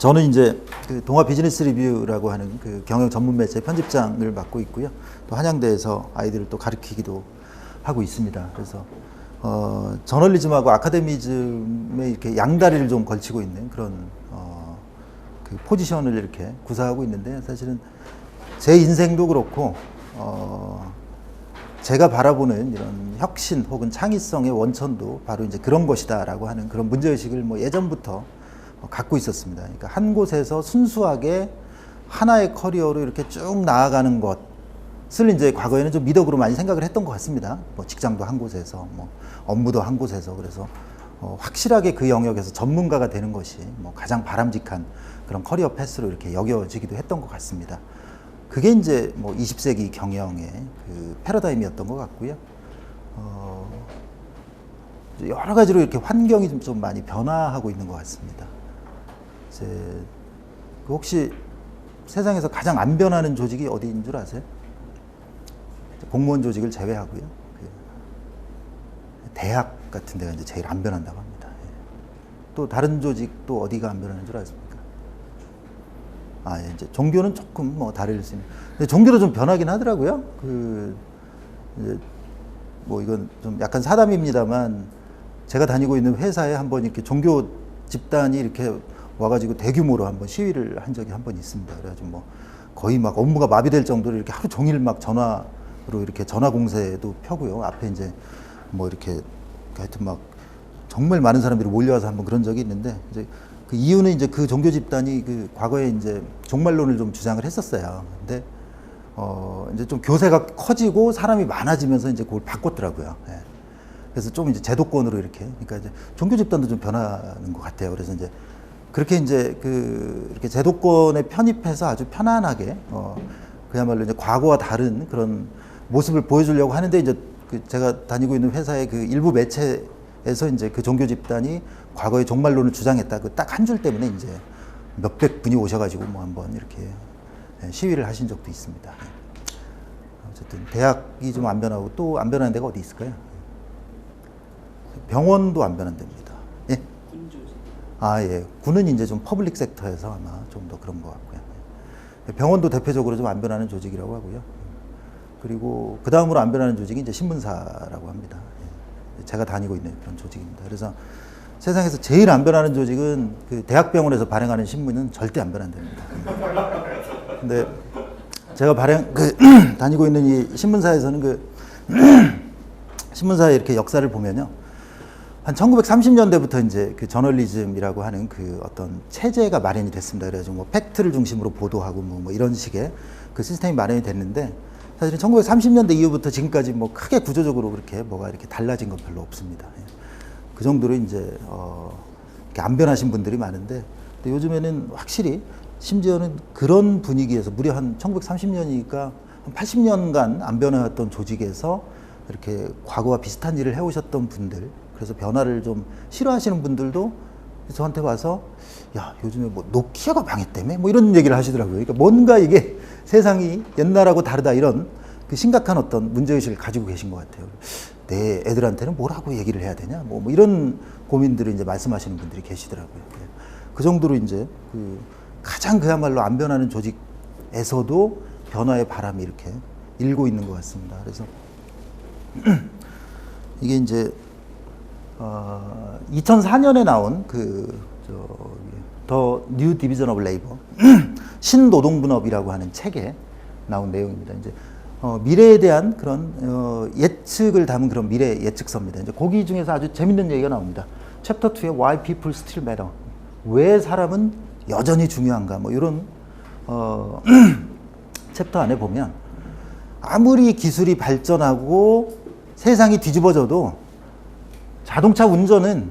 저는 이제 그 동아 비즈니스 리뷰라고 하는 그 경영 전문 매체 편집장을 맡고 있고요. 또 한양대에서 아이들을 또 가르치기도 하고 있습니다. 그래서 저널리즘하고 아카데미즘에 이렇게 양다리를 좀 걸치고 있는 그런 그 포지션을 이렇게 구사하고 있는데, 사실은 제 인생도 그렇고 제가 바라보는 이런 혁신 혹은 창의성의 원천도 바로 이제 그런 것이다라고 하는 그런 문제의식을 뭐 예전부터 갖고 있었습니다. 그러니까 한 곳에서 순수하게 하나의 커리어로 이렇게 쭉 나아가는 것을 이제 과거에는 좀 미덕으로 많이 생각을 했던 것 같습니다. 뭐 직장도 한 곳에서, 뭐 업무도 한 곳에서. 그래서 확실하게 그 영역에서 전문가가 되는 것이 뭐 가장 바람직한 그런 커리어 패스로 이렇게 여겨지기도 했던 것 같습니다. 그게 이제 뭐 20세기 경영의 그 패러다임이었던 것 같고요. 여러 가지로 이렇게 환경이 좀 많이 변화하고 있는 것 같습니다. 이제 혹시 세상에서 가장 안 변하는 조직이 어디인 줄 아세요? 공무원 조직을 제외하고요. 대학 같은 데가 이제 제일 안 변한다고 합니다. 또 다른 조직도 어디가 안 변하는 줄 아십니까? 이제 종교는 조금 뭐 다를 수 있는. 근데 종교도 좀 변하긴 하더라고요. 이제 뭐 이건 좀 약간 사담입니다만, 제가 다니고 있는 회사에 한번 이렇게 종교 집단이 이렇게 와가지고 대규모로 한번 시위를 한 적이 한번 있습니다. 그래가지고 뭐 거의 막 업무가 마비될 정도로 이렇게 하루 종일 막 전화로 이렇게 전화 공세도 펴고요. 앞에 이제 뭐 이렇게 하여튼 막 정말 많은 사람들이 몰려와서 한번 그런 적이 있는데, 이제 그 이유는 이제 그 종교 집단이 그 과거에 이제 종말론을 좀 주장을 했었어요. 근데 이제 좀 교세가 커지고 사람이 많아지면서 이제 그걸 바꿨더라고요. 예. 그래서 좀 이제 제도권으로 이렇게, 그러니까 이제 종교 집단도 좀 변하는 것 같아요. 그래서 이제 그렇게 이제 이렇게 제도권에 편입해서 아주 편안하게 그야말로 이제 과거와 다른 그런 모습을 보여주려고 하는데, 이제 제가 다니고 있는 회사의 그 일부 매체에서 이제 그 종교 집단이 과거의 종말론을 주장했다, 그 딱 한 줄 때문에 이제 몇백 분이 오셔가지고 뭐 한번 이렇게 시위를 하신 적도 있습니다. 어쨌든 대학이 좀 안 변하고 또 안 변하는 데가 어디 있을까요? 병원도 안 변한답니다. 예? 예. 군은 이제 좀 퍼블릭 섹터에서 아마 좀 더 그런 것 같고요. 병원도 대표적으로 좀 안 변하는 조직이라고 하고요. 그리고 그 다음으로 안 변하는 조직이 이제 신문사라고 합니다. 제가 다니고 있는 그런 조직입니다. 그래서 세상에서 제일 안 변하는 조직은 그 대학병원에서 발행하는 신문은 절대 안 변한답니다. 근데 제가 다니고 있는 이 신문사에서는 신문사의 이렇게 역사를 보면요. 한 1930년대부터 이제 그 저널리즘이라고 하는 그 어떤 체제가 마련이 됐습니다. 그래서 뭐 팩트를 중심으로 보도하고 뭐 이런 식의 그 시스템이 마련이 됐는데, 사실은 1930년대 이후부터 지금까지 뭐 크게 구조적으로 그렇게 뭐가 이렇게 달라진 건 별로 없습니다. 그 정도로 이제 이렇게 안 변하신 분들이 많은데, 근데 요즘에는 확실히 심지어는 그런 분위기에서 무려 한 1930년이니까 한 80년간 안 변해왔던 조직에서 이렇게 과거와 비슷한 일을 해오셨던 분들, 그래서 변화를 좀 싫어하시는 분들도 저한테 와서 야, 요즘에 뭐 노키아가 망했다며? 뭐 이런 얘기를 하시더라고요. 그러니까 뭔가 이게 세상이 옛날하고 다르다, 이런 그 심각한 어떤 문제의식을 가지고 계신 것 같아요. 내 애들한테는 뭐라고 얘기를 해야 되냐? 뭐 이런 고민들을 이제 말씀하시는 분들이 계시더라고요. 그 정도로 이제 가장 그야말로 안 변하는 조직에서도 변화의 바람이 이렇게 일고 있는 것 같습니다. 그래서 이게 이제 2004년에 나온 더 뉴 디비전 오브 레이버 신노동분업이라고 하는 책에 나온 내용입니다. 이제 미래에 대한 그런 예측을 담은 그런 미래 예측서입니다. 이제 거기 중에서 아주 재밌는 얘기가 나옵니다. 챕터 2에 Why People Still Matter. 왜 사람은 여전히 중요한가? 뭐 이런 챕터 안에 보면 아무리 기술이 발전하고 세상이 뒤집어져도 자동차 운전은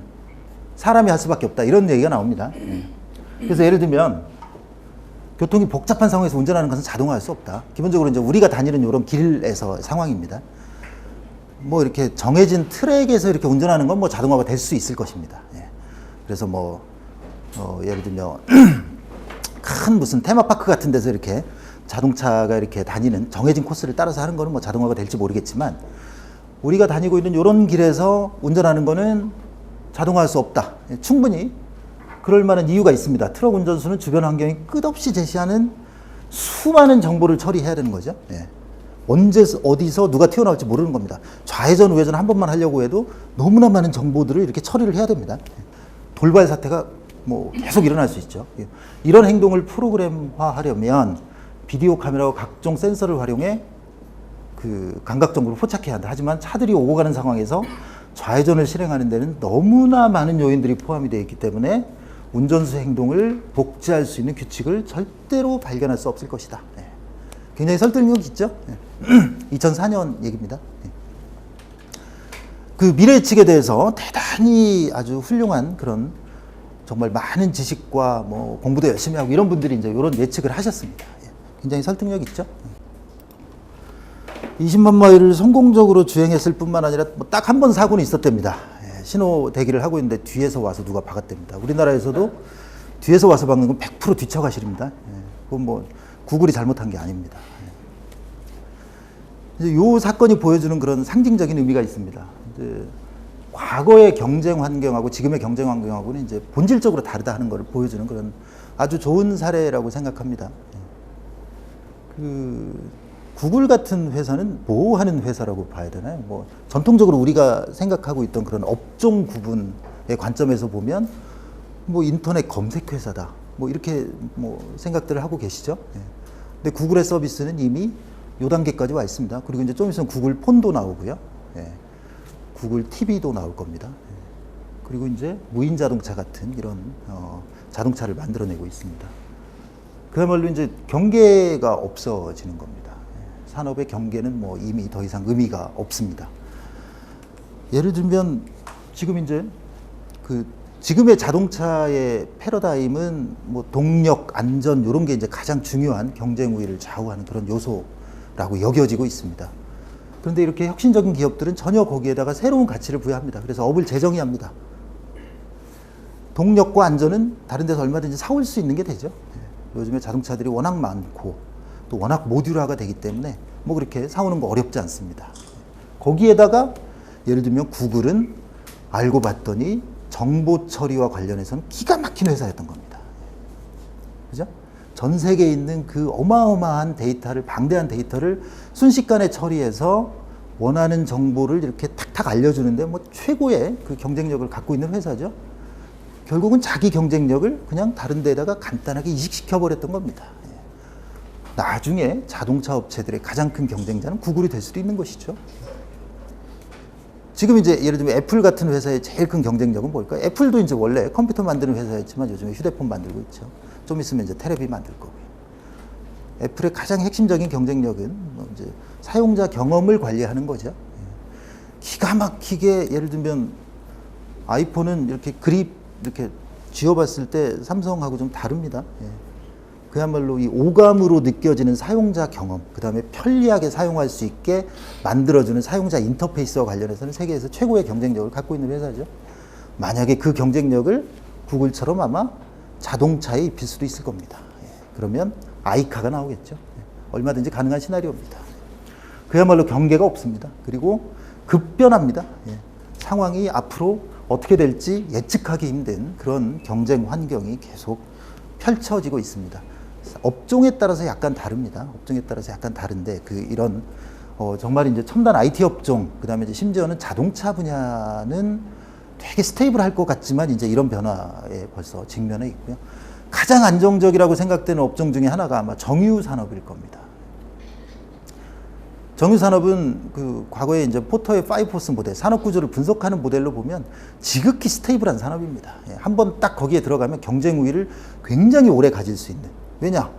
사람이 할 수밖에 없다, 이런 얘기가 나옵니다. 그래서 예를 들면 교통이 복잡한 상황에서 운전하는 것은 자동화할 수 없다. 기본적으로 이제 우리가 다니는 이런 길에서 상황입니다. 뭐 이렇게 정해진 트랙에서 이렇게 운전하는 건 뭐 자동화가 될 수 있을 것입니다. 그래서 뭐 예를 들면 큰 무슨 테마파크 같은 데서 이렇게 자동차가 이렇게 다니는 정해진 코스를 따라서 하는 거는 뭐 자동화가 될지 모르겠지만, 우리가 다니고 있는 이런 길에서 운전하는 거는 자동화할 수 없다. 충분히 그럴 만한 이유가 있습니다. 트럭 운전수는 주변 환경이 끝없이 제시하는 수많은 정보를 처리해야 되는 거죠. 예. 언제 어디서 누가 튀어나올지 모르는 겁니다. 좌회전 우회전 한 번만 하려고 해도 너무나 많은 정보들을 이렇게 처리를 해야 됩니다. 돌발 사태가 뭐 계속 일어날 수 있죠. 이런 행동을 프로그램화하려면 비디오 카메라와 각종 센서를 활용해 그 감각 정보를 포착해야 한다. 하지만 차들이 오고 가는 상황에서 좌회전을 실행하는 데는 너무나 많은 요인들이 포함이 되어 있기 때문에 운전수 행동을 복제할 수 있는 규칙을 절대로 발견할 수 없을 것이다. 네. 굉장히 설득력 있죠? 네. 2004년 얘기입니다. 네. 그 미래 예측에 대해서 대단히 아주 훌륭한 그런 정말 많은 지식과 뭐 공부도 열심히 하고 이런 분들이 이제 이런 예측을 하셨습니다. 예. 굉장히 설득력 있죠? 20만 마일을 성공적으로 주행했을 뿐만 아니라 뭐 딱 한 번 사고는 있었답니다. 예. 신호 대기를 하고 있는데 뒤에서 와서 누가 박았답니다. 우리나라에서도 뒤에서 와서 박는 건 100% 뒤처가실입니다. 예. 그건 뭐 구글이 잘못한 게 아닙니다. 이 사건이 보여주는 그런 상징적인 의미가 있습니다. 이제 과거의 경쟁 환경하고 지금의 경쟁 환경하고는 이제 본질적으로 다르다 하는 것을 보여주는 그런 아주 좋은 사례라고 생각합니다. 그 구글 같은 회사는 뭐 하는 회사라고 봐야 되나요? 뭐 전통적으로 우리가 생각하고 있던 그런 업종 구분의 관점에서 보면 뭐 인터넷 검색 회사다. 뭐 이렇게 뭐 생각들을 하고 계시죠. 근데 구글의 서비스는 이미 요 단계까지 와 있습니다. 그리고 이제 좀 있으면 구글 폰도 나오고요. 예. 구글 TV도 나올 겁니다. 예. 그리고 이제 무인 자동차 같은 이런 자동차를 만들어내고 있습니다. 그야말로 이제 경계가 없어지는 겁니다. 예. 산업의 경계는 뭐 이미 더 이상 의미가 없습니다. 예를 들면 지금 이제 지금의 자동차의 패러다임은 뭐 동력, 안전 이런 게 이제 가장 중요한 경쟁 우위를 좌우하는 그런 요소라고 여겨지고 있습니다. 그런데 이렇게 혁신적인 기업들은 전혀 거기에다가 새로운 가치를 부여합니다. 그래서 업을 재정의합니다. 동력과 안전은 다른 데서 얼마든지 사올 수 있는 게 되죠. 요즘에 자동차들이 워낙 많고 또 워낙 모듈화가 되기 때문에 뭐 그렇게 사오는 거 어렵지 않습니다. 거기에다가 예를 들면 구글은 알고 봤더니 정보 처리와 관련해서는 기가 막힌 회사였던 겁니다. 그죠? 전 세계에 있는 그 어마어마한 데이터를, 방대한 데이터를 순식간에 처리해서 원하는 정보를 이렇게 탁탁 알려주는데 뭐 최고의 그 경쟁력을 갖고 있는 회사죠. 결국은 자기 경쟁력을 그냥 다른 데다가 간단하게 이식시켜 버렸던 겁니다. 나중에 자동차 업체들의 가장 큰 경쟁자는 구글이 될 수도 있는 것이죠. 지금 이제 예를 들면 애플 같은 회사의 제일 큰 경쟁력은 뭘까요? 애플도 이제 원래 컴퓨터 만드는 회사였지만 요즘에 휴대폰 만들고 있죠. 좀 있으면 이제 테레비 만들 거고요. 애플의 가장 핵심적인 경쟁력은 뭐 이제 사용자 경험을 관리하는 거죠. 기가 막히게 예를 들면 아이폰은 이렇게 그립 이렇게 쥐어봤을 때 삼성하고 좀 다릅니다. 그야말로 이 오감으로 느껴지는 사용자 경험, 그 다음에 편리하게 사용할 수 있게 만들어주는 사용자 인터페이스와 관련해서는 세계에서 최고의 경쟁력을 갖고 있는 회사죠. 만약에 그 경쟁력을 구글처럼 아마 자동차에 입힐 수도 있을 겁니다. 그러면 아이카가 나오겠죠. 얼마든지 가능한 시나리오입니다. 그야말로 경계가 없습니다. 그리고 급변합니다. 상황이 앞으로 어떻게 될지 예측하기 힘든 그런 경쟁 환경이 계속 펼쳐지고 있습니다. 업종에 따라서 약간 다릅니다. 업종에 따라서 약간 다른데 이런 정말 이제 첨단 IT 업종, 그다음에 이제 심지어는 자동차 분야는 되게 스테이블할 것 같지만 이제 이런 변화에 벌써 직면해 있고요. 가장 안정적이라고 생각되는 업종 중에 하나가 아마 정유 산업일 겁니다. 정유 산업은 그 과거에 이제 포터의 5포스 모델, 산업 구조를 분석하는 모델로 보면 지극히 스테이블한 산업입니다. 한번 딱 거기에 들어가면 경쟁 우위를 굉장히 오래 가질 수 있는. 왜냐?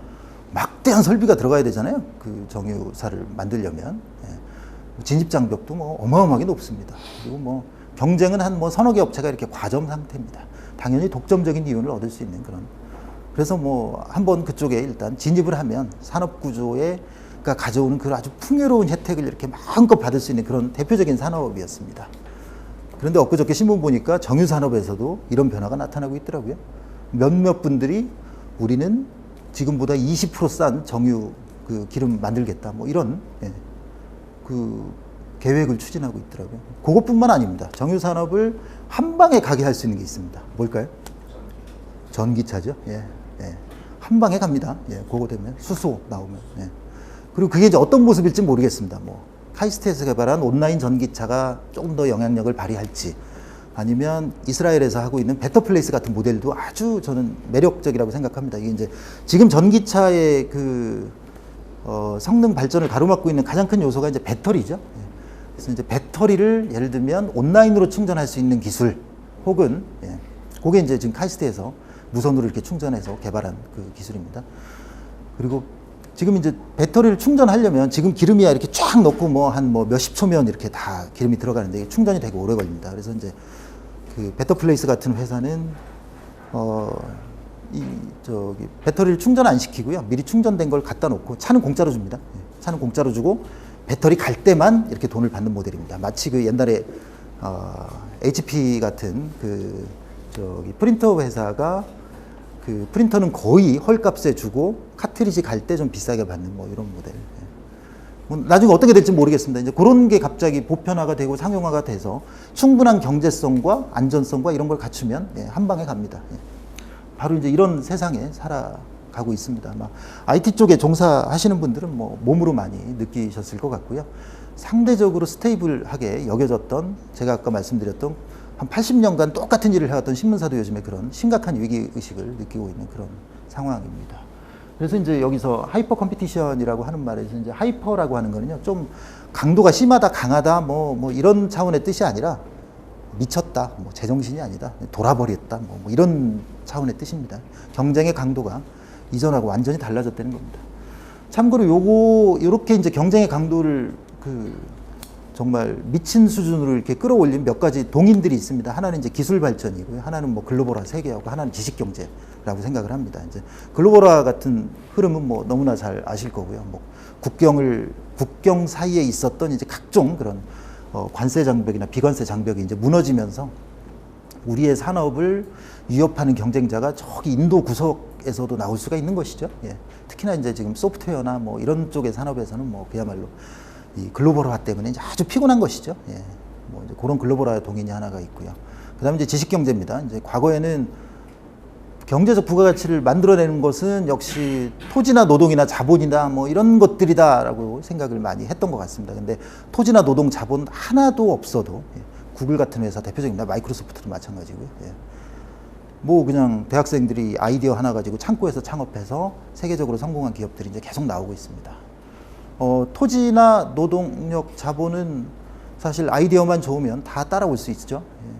막대한 설비가 들어가야 되잖아요. 그 정유사를 만들려면. 진입 장벽도 뭐 어마어마하게 높습니다. 그리고 뭐 경쟁은 한 뭐 서너 개 업체가 이렇게 과점 상태입니다. 당연히 독점적인 이윤을 얻을 수 있는 그런. 그래서 뭐 한번 그쪽에 일단 진입을 하면 산업 구조에 가져오는 그 아주 풍요로운 혜택을 이렇게 마음껏 받을 수 있는 그런 대표적인 산업이었습니다. 그런데 엊그저께 신문 보니까 정유 산업에서도 이런 변화가 나타나고 있더라고요. 몇몇 분들이 우리는 지금보다 20%싼 정유 그 기름 만들겠다. 뭐 이런 그 계획을 추진하고 있더라고요. 그것뿐만 아닙니다. 정유 산업을 한 방에 가게 할 수 있는 게 있습니다. 뭘까요? 전기차죠. 예, 예. 한 방에 갑니다. 예, 그거 되면 수소 나오면. 예. 그리고 그게 이제 어떤 모습일지 모르겠습니다. 뭐 카이스트에서 개발한 온라인 전기차가 조금 더 영향력을 발휘할지, 아니면 이스라엘에서 하고 있는 베터플레이스 같은 모델도 아주 저는 매력적이라고 생각합니다. 이게 이제 지금 전기차의 그 성능 발전을 가로막고 있는 가장 큰 요소가 이제 배터리죠. 예. 그래서 이제 배터리를 예를 들면 온라인으로 충전할 수 있는 기술, 혹은 예, 그게 이제 지금 카이스트에서 무선으로 이렇게 충전해서 개발한 그 기술입니다. 그리고 지금 이제 배터리를 충전하려면 지금 기름이야 이렇게 쫙 넣고 뭐 한 뭐 몇십 초면 이렇게 다 기름이 들어가는데 이게 충전이 되게 오래 걸립니다. 그래서 이제 그 베터플레이스 같은 회사는 저기 배터리를 충전 안 시키고요. 미리 충전된 걸 갖다 놓고 차는 공짜로 줍니다. 예, 차는 공짜로 주고 배터리 갈 때만 이렇게 돈을 받는 모델입니다. 마치 그 옛날에 HP 같은 그 저기 프린터 회사가 그 프린터는 거의 헐값에 주고 카트리지 갈 때 좀 비싸게 받는 뭐 이런 모델. 예. 뭐 나중에 어떻게 될지 모르겠습니다. 이제 그런 게 갑자기 보편화가 되고 상용화가 돼서 충분한 경제성과 안전성과 이런 걸 갖추면 예, 한 방에 갑니다. 예. 바로 이제 이런 세상에 살아가고 있습니다. 아마 IT 쪽에 종사하시는 분들은 뭐 몸으로 많이 느끼셨을 것 같고요. 상대적으로 스테이블하게 여겨졌던, 제가 아까 말씀드렸던 한 80년간 똑같은 일을 해왔던 신문사도 요즘에 그런 심각한 위기의식을 느끼고 있는 그런 상황입니다. 그래서 이제 여기서 하이퍼 컴피티션이라고 하는 말에서 이제 하이퍼라고 하는 거는요, 좀 강도가 심하다, 강하다, 뭐 이런 차원의 뜻이 아니라 미쳤다, 뭐 제정신이 아니다, 돌아버렸다, 뭐 이런 차원의 뜻입니다. 경쟁의 강도가 이전하고 완전히 달라졌다는 겁니다. 참고로 요렇게 이제 경쟁의 강도를 정말 미친 수준으로 이렇게 끌어올린 몇 가지 동인들이 있습니다. 하나는 이제 기술 발전이고요. 하나는 뭐 글로벌화 세계하고, 하나는 지식 경제라고 생각을 합니다. 이제 글로벌화 같은 흐름은 뭐 너무나 잘 아실 거고요. 뭐 국경 사이에 있었던 이제 각종 그런 관세 장벽이나 비관세 장벽이 이제 무너지면서 우리의 산업을 위협하는 경쟁자가 저기 인도 구석에서도 나올 수가 있는 것이죠. 예. 특히나 이제 지금 소프트웨어나 뭐 이런 쪽의 산업에서는 뭐 그야말로 이 글로벌화 때문에 이제 아주 피곤한 것이죠. 예. 뭐 이제 그런 글로벌화 동인이 하나가 있고요. 그다음에 이제 지식 경제입니다. 이제 과거에는 경제적 부가가치를 만들어내는 것은 역시 토지나 노동이나 자본이나 뭐 이런 것들이다라고 생각을 많이 했던 것 같습니다. 근데 토지나 노동, 자본 하나도 없어도, 예. 구글 같은 회사 대표적입니다. 마이크로소프트도 마찬가지고요. 예. 뭐 그냥 대학생들이 아이디어 하나 가지고 창고에서 창업해서 세계적으로 성공한 기업들이 이제 계속 나오고 있습니다. 토지나 노동력, 자본은 사실 아이디어만 좋으면 다 따라올 수 있죠. 예.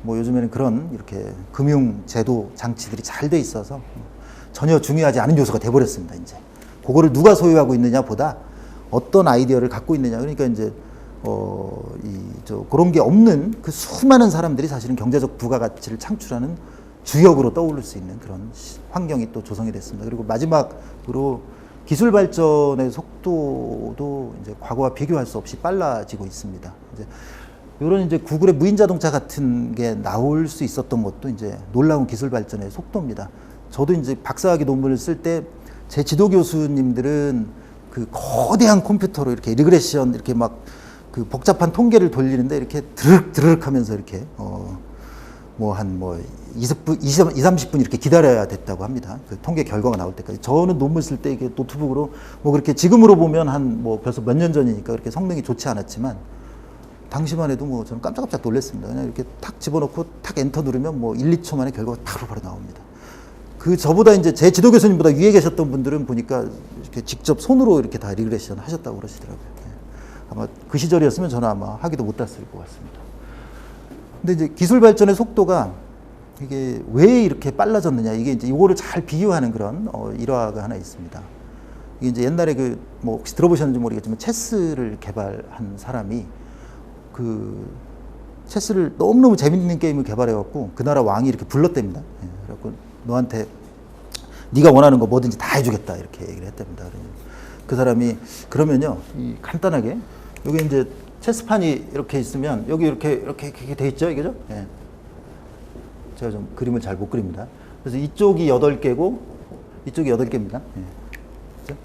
뭐 요즘에는 그런 이렇게 금융 제도 장치들이 잘 돼 있어서 전혀 중요하지 않은 요소가 돼버렸습니다. 이제 그거를 누가 소유하고 있느냐 보다 어떤 아이디어를 갖고 있느냐. 그러니까 이제 그런 게 없는 그 수많은 사람들이 사실은 경제적 부가가치를 창출하는 주역으로 떠오를 수 있는 그런 환경이 또 조성이 됐습니다. 그리고 마지막으로 기술 발전의 속도도 이제 과거와 비교할 수 없이 빨라지고 있습니다. 이런 이제 구글의 무인 자동차 같은 게 나올 수 있었던 것도 이제 놀라운 기술 발전의 속도입니다. 저도 이제 박사학위 논문을 쓸 때 제 지도 교수님들은 그 거대한 컴퓨터로 이렇게 리그레션 이렇게 막 그 복잡한 통계를 돌리는데 이렇게 드르륵 하면서 이렇게 한 20분, 30분 이렇게 기다려야 됐다고 합니다. 그 통계 결과가 나올 때까지. 저는 논문 쓸 때 이게 노트북으로 뭐 그렇게 지금으로 보면 벌써 몇 년 전이니까 그렇게 성능이 좋지 않았지만 당시만 해도 뭐 저는 깜짝깜짝 놀랐습니다. 그냥 이렇게 탁 집어넣고 탁 엔터 누르면 뭐 1, 2초 만에 결과가 바로 나옵니다. 저보다 이제 제 지도 교수님보다 위에 계셨던 분들은 보니까 이렇게 직접 손으로 이렇게 다 리그레션 하셨다고 그러시더라고요. 아마 그 시절이었으면 저는 아마 하기도 못했을 것 같습니다. 근데 이제 기술 발전의 속도가 이게 왜 이렇게 빨라졌느냐, 이게 이제 이거를 잘 비유하는 그런 일화가 하나 있습니다. 이게 이제 옛날에 뭐 혹시 들어보셨는지 모르겠지만 체스를 개발한 사람이 체스를 너무너무 재밌는 게임을 개발해갖고 그 나라 왕이 이렇게 불렀답니다. 예, 그래갖고 너한테 네가 원하는 거 뭐든지 다 해주겠다 이렇게 얘기를 했답니다. 그 사람이 그러면요, 간단하게 여기 이제 체스판이 이렇게 있으면 여기 이렇게 돼 있죠, 이게죠? 예. 제가 좀 그림을 잘 못 그립니다. 그래서 이쪽이 8개고 이쪽이 8개입니다. 예. 그렇죠?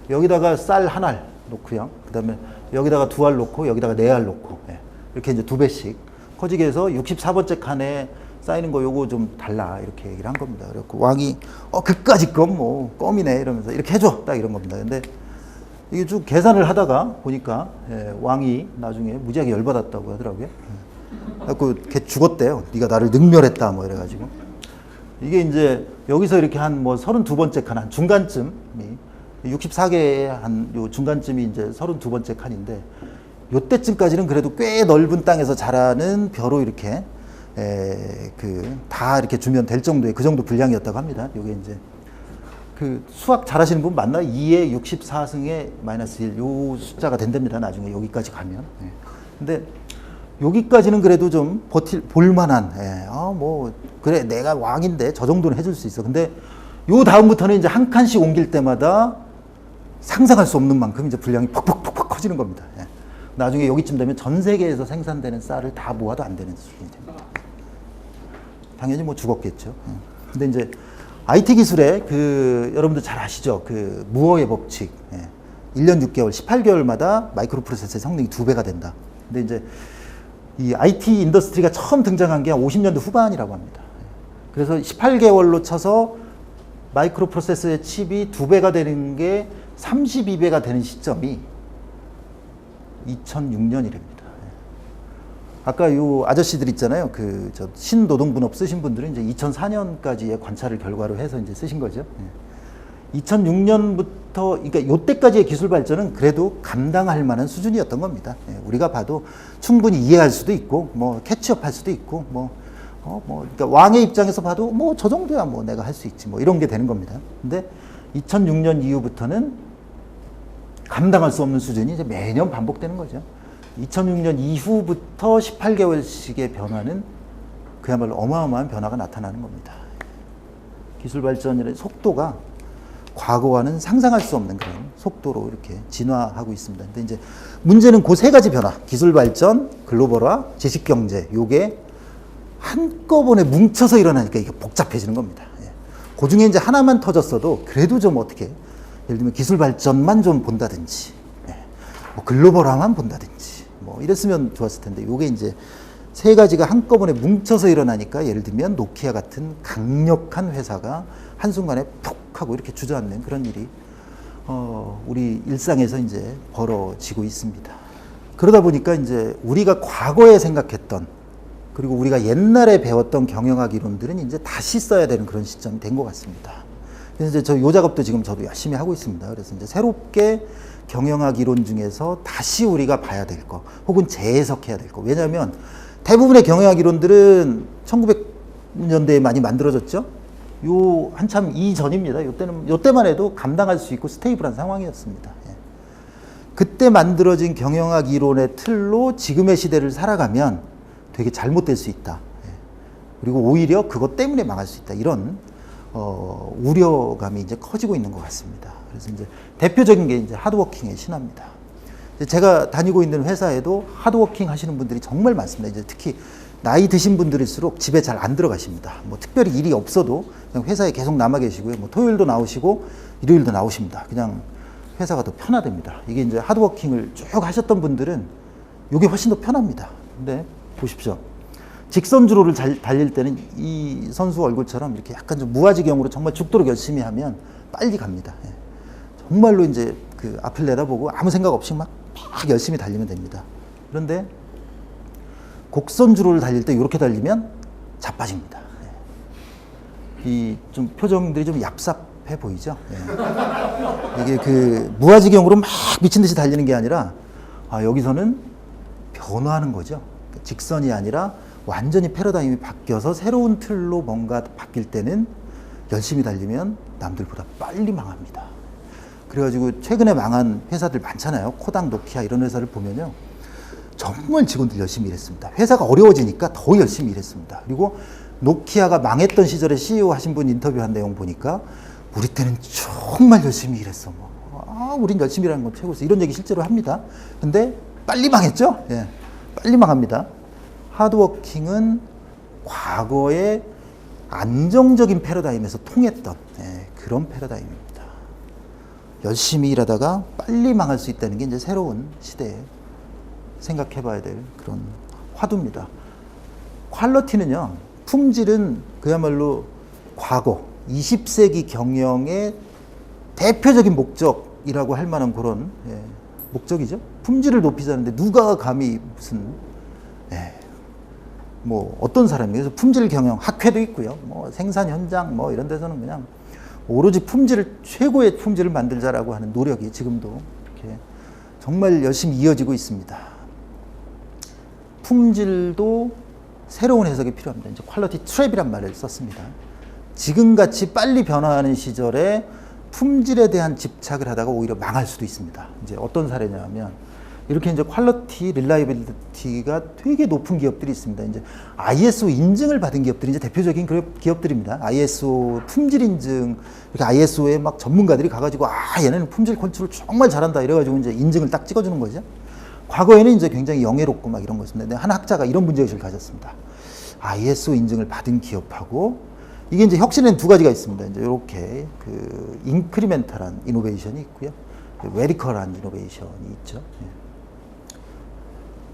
예. 여기다가 쌀 한 알 놓고요. 그다음에 여기다가 2알 놓고 여기다가 4알 놓고, 예. 이렇게 이제 2배씩 커지게 해서 64번째 칸에 쌓이는 거 요거 좀 달라 이렇게 얘기를 한 겁니다. 그래갖고 왕이 그까짓 건 뭐 껌이네 이러면서 이렇게 해줘 딱 이런 겁니다. 근데 이게 쭉 계산을 하다가 보니까 왕이 나중에 무지하게 열받았다고 하더라고요. 그래갖고 걔 죽었대요. 네가 나를 능멸했다 뭐 이래가지고 이게 이제 여기서 이렇게 한 뭐 32번째 칸 한 중간쯤이 64개의 한 요 중간쯤이 이제 32번째 칸인데 요때쯤까지는 그래도 꽤 넓은 땅에서 자라는 벼로 이렇게 다 이렇게 주면 될 정도의 그 정도 분량이었다고 합니다. 요게 이제 그 수학 잘하시는 분 맞나요? 2의 64승의 마이너스 1 요 숫자가 된답니다. 나중에 여기까지 가면. 근데 여기까지는 그래도 좀 볼만한, 뭐, 그래, 내가 왕인데 저 정도는 해줄 수 있어. 근데 요 다음부터는 이제 한 칸씩 옮길 때마다 상상할 수 없는 만큼 이제 분량이 퍽퍽퍽퍽 커지는 겁니다. 나중에 여기쯤 되면 전 세계에서 생산되는 쌀을 다 모아도 안 되는 수준이 됩니다. 당연히 뭐 죽었겠죠. 근데 이제 IT 기술에 여러분들 잘 아시죠? 무어의 법칙. 1년 6개월, 18개월마다 마이크로 프로세서의 성능이 2배가 된다. 근데 이제 이 IT 인더스트리가 처음 등장한 게 50년대 후반이라고 합니다. 그래서 18개월로 쳐서 마이크로 프로세서의 칩이 2배가 되는 게 32배가 되는 시점이 2006년이랍니다. 아까 요 아저씨들 있잖아요. 저 신노동분업 쓰신 분들은 이제 2004년까지의 관찰을 결과로 해서 이제 쓰신 거죠. 2006년부터 그러니까 요때까지의 기술 발전은 그래도 감당할 만한 수준이었던 겁니다. 우리가 봐도 충분히 이해할 수도 있고 뭐 캐치업할 수도 있고 그러니까 왕의 입장에서 봐도 뭐 저 정도야 뭐 내가 할 수 있지 뭐 이런 게 되는 겁니다. 근데 2006년 이후부터는 감당할 수 없는 수준이 이제 매년 반복되는 거죠. 2006년 이후부터 18개월씩의 변화는 그야말로 어마어마한 변화가 나타나는 겁니다. 기술 발전의 속도가 과거와는 상상할 수 없는 그런 속도로 이렇게 진화하고 있습니다. 근데 이제 문제는 그 세 가지 변화, 기술 발전, 글로벌화, 지식 경제, 요게 한꺼번에 뭉쳐서 일어나니까 이게 복잡해지는 겁니다. 그 중에 이제 하나만 터졌어도 그래도 좀 어떻게, 예를 들면 기술 발전만 좀 본다든지, 뭐 글로벌화만 본다든지, 뭐 이랬으면 좋았을 텐데, 요게 이제 세 가지가 한꺼번에 뭉쳐서 일어나니까 예를 들면 노키아 같은 강력한 회사가 한순간에 푹 하고 이렇게 주저앉는 그런 일이 우리 일상에서 이제 벌어지고 있습니다. 그러다 보니까 이제 우리가 과거에 생각했던 그리고 우리가 옛날에 배웠던 경영학 이론들은 이제 다시 써야 되는 그런 시점이 된 것 같습니다. 그래서 이제 요 작업도 지금 저도 열심히 하고 있습니다. 그래서 이제 새롭게 경영학 이론 중에서 다시 우리가 봐야 될 거, 혹은 재해석해야 될 거. 왜냐하면 대부분의 경영학 이론들은 1900년대에 많이 만들어졌죠. 요 한참 이전입니다. 요때만 해도 감당할 수 있고 스테이블한 상황이었습니다. 그때 만들어진 경영학 이론의 틀로 지금의 시대를 살아가면 되게 잘못될 수 있다. 그리고 오히려 그것 때문에 망할 수 있다. 이런 우려감이 이제 커지고 있는 것 같습니다. 그래서 이제 대표적인 게 이제 하드워킹의 신화입니다. 제가 다니고 있는 회사에도 하드워킹 하시는 분들이 정말 많습니다. 이제 특히 나이 드신 분들일수록 집에 잘 안 들어가십니다. 뭐 특별히 일이 없어도 그냥 회사에 계속 남아 계시고요. 뭐 토요일도 나오시고 일요일도 나오십니다. 그냥 회사가 더 편하답니다. 이게 이제 하드워킹을 쭉 하셨던 분들은 이게 훨씬 더 편합니다. 근데 보십시오. 직선주로를 달릴 때는 이 선수 얼굴처럼 이렇게 약간 좀 무아지경으로 정말 죽도록 열심히 하면 빨리 갑니다. 정말로 이제 그 앞을 내다보고 아무 생각 없이 막 열심히 달리면 됩니다. 그런데 곡선주로를 달릴 때 이렇게 달리면 자빠집니다. 이 좀 표정들이 좀 얍삽해 보이죠? 이게 그 무아지경으로 막 미친 듯이 달리는 게 아니라 여기서는 변화하는 거죠. 직선이 아니라 완전히 패러다임이 바뀌어서 새로운 틀로 뭔가 바뀔 때는 열심히 달리면 남들보다 빨리 망합니다. 그래가지고 최근에 망한 회사들 많잖아요. 코닥, 노키아 이런 회사를 보면요. 정말 직원들 열심히 일했습니다. 회사가 어려워지니까 더 열심히 일했습니다. 그리고 노키아가 망했던 시절에 CEO 하신 분 인터뷰한 내용 보니까 우리 때는 정말 열심히 일했어. 우린 열심히 일하는 건 최고였어. 이런 얘기 실제로 합니다. 근데 빨리 망했죠? 빨리 망합니다. 하드워킹은 과거의 안정적인 패러다임에서 통했던 그런 패러다임입니다. 열심히 일하다가 빨리 망할 수 있다는 게 이제 새로운 시대에 생각해 봐야 될 그런 화두입니다. 퀄러티는요, 품질은 그야말로 과거 20세기 경영의 대표적인 목적이라고 할 만한 그런 목적이죠. 품질을 높이자는데 누가 감히 무슨 뭐 어떤 사람이 그래서 품질 경영 학회도 있고요. 뭐 생산 현장 뭐 이런 데서는 그냥 오로지 품질을 최고의 품질을 만들자라고 하는 노력이 지금도 이렇게 정말 열심히 이어지고 있습니다. 품질도 새로운 해석이 필요합니다. 이제 퀄리티 트랩이란 말을 썼습니다. 지금같이 빨리 변화하는 시절에 품질에 대한 집착을 하다가 오히려 망할 수도 있습니다. 이제 어떤 사례냐면 이렇게 이제 퀄리티 릴라이빌리티가 되게 높은 기업들이 있습니다. 이제 ISO 인증을 받은 기업들이 이제 대표적인 그런 기업들입니다. ISO 품질 인증, 이렇게 ISO에 막 전문가들이 가가지고 얘네는 품질 컨트롤 정말 잘한다 이래가지고 이제 인증을 딱 찍어주는 거죠. 과거에는 이제 굉장히 영예롭고 막 이런 거였습니다. 근데 한 학자가 이런 문제의식을 가졌습니다. ISO 인증을 받은 기업하고 이게 이제 혁신에는 두 가지가 있습니다. 이제 이렇게 그 인크리멘탈한 이노베이션이 있고요. 레디컬한 이노베이션이 있죠.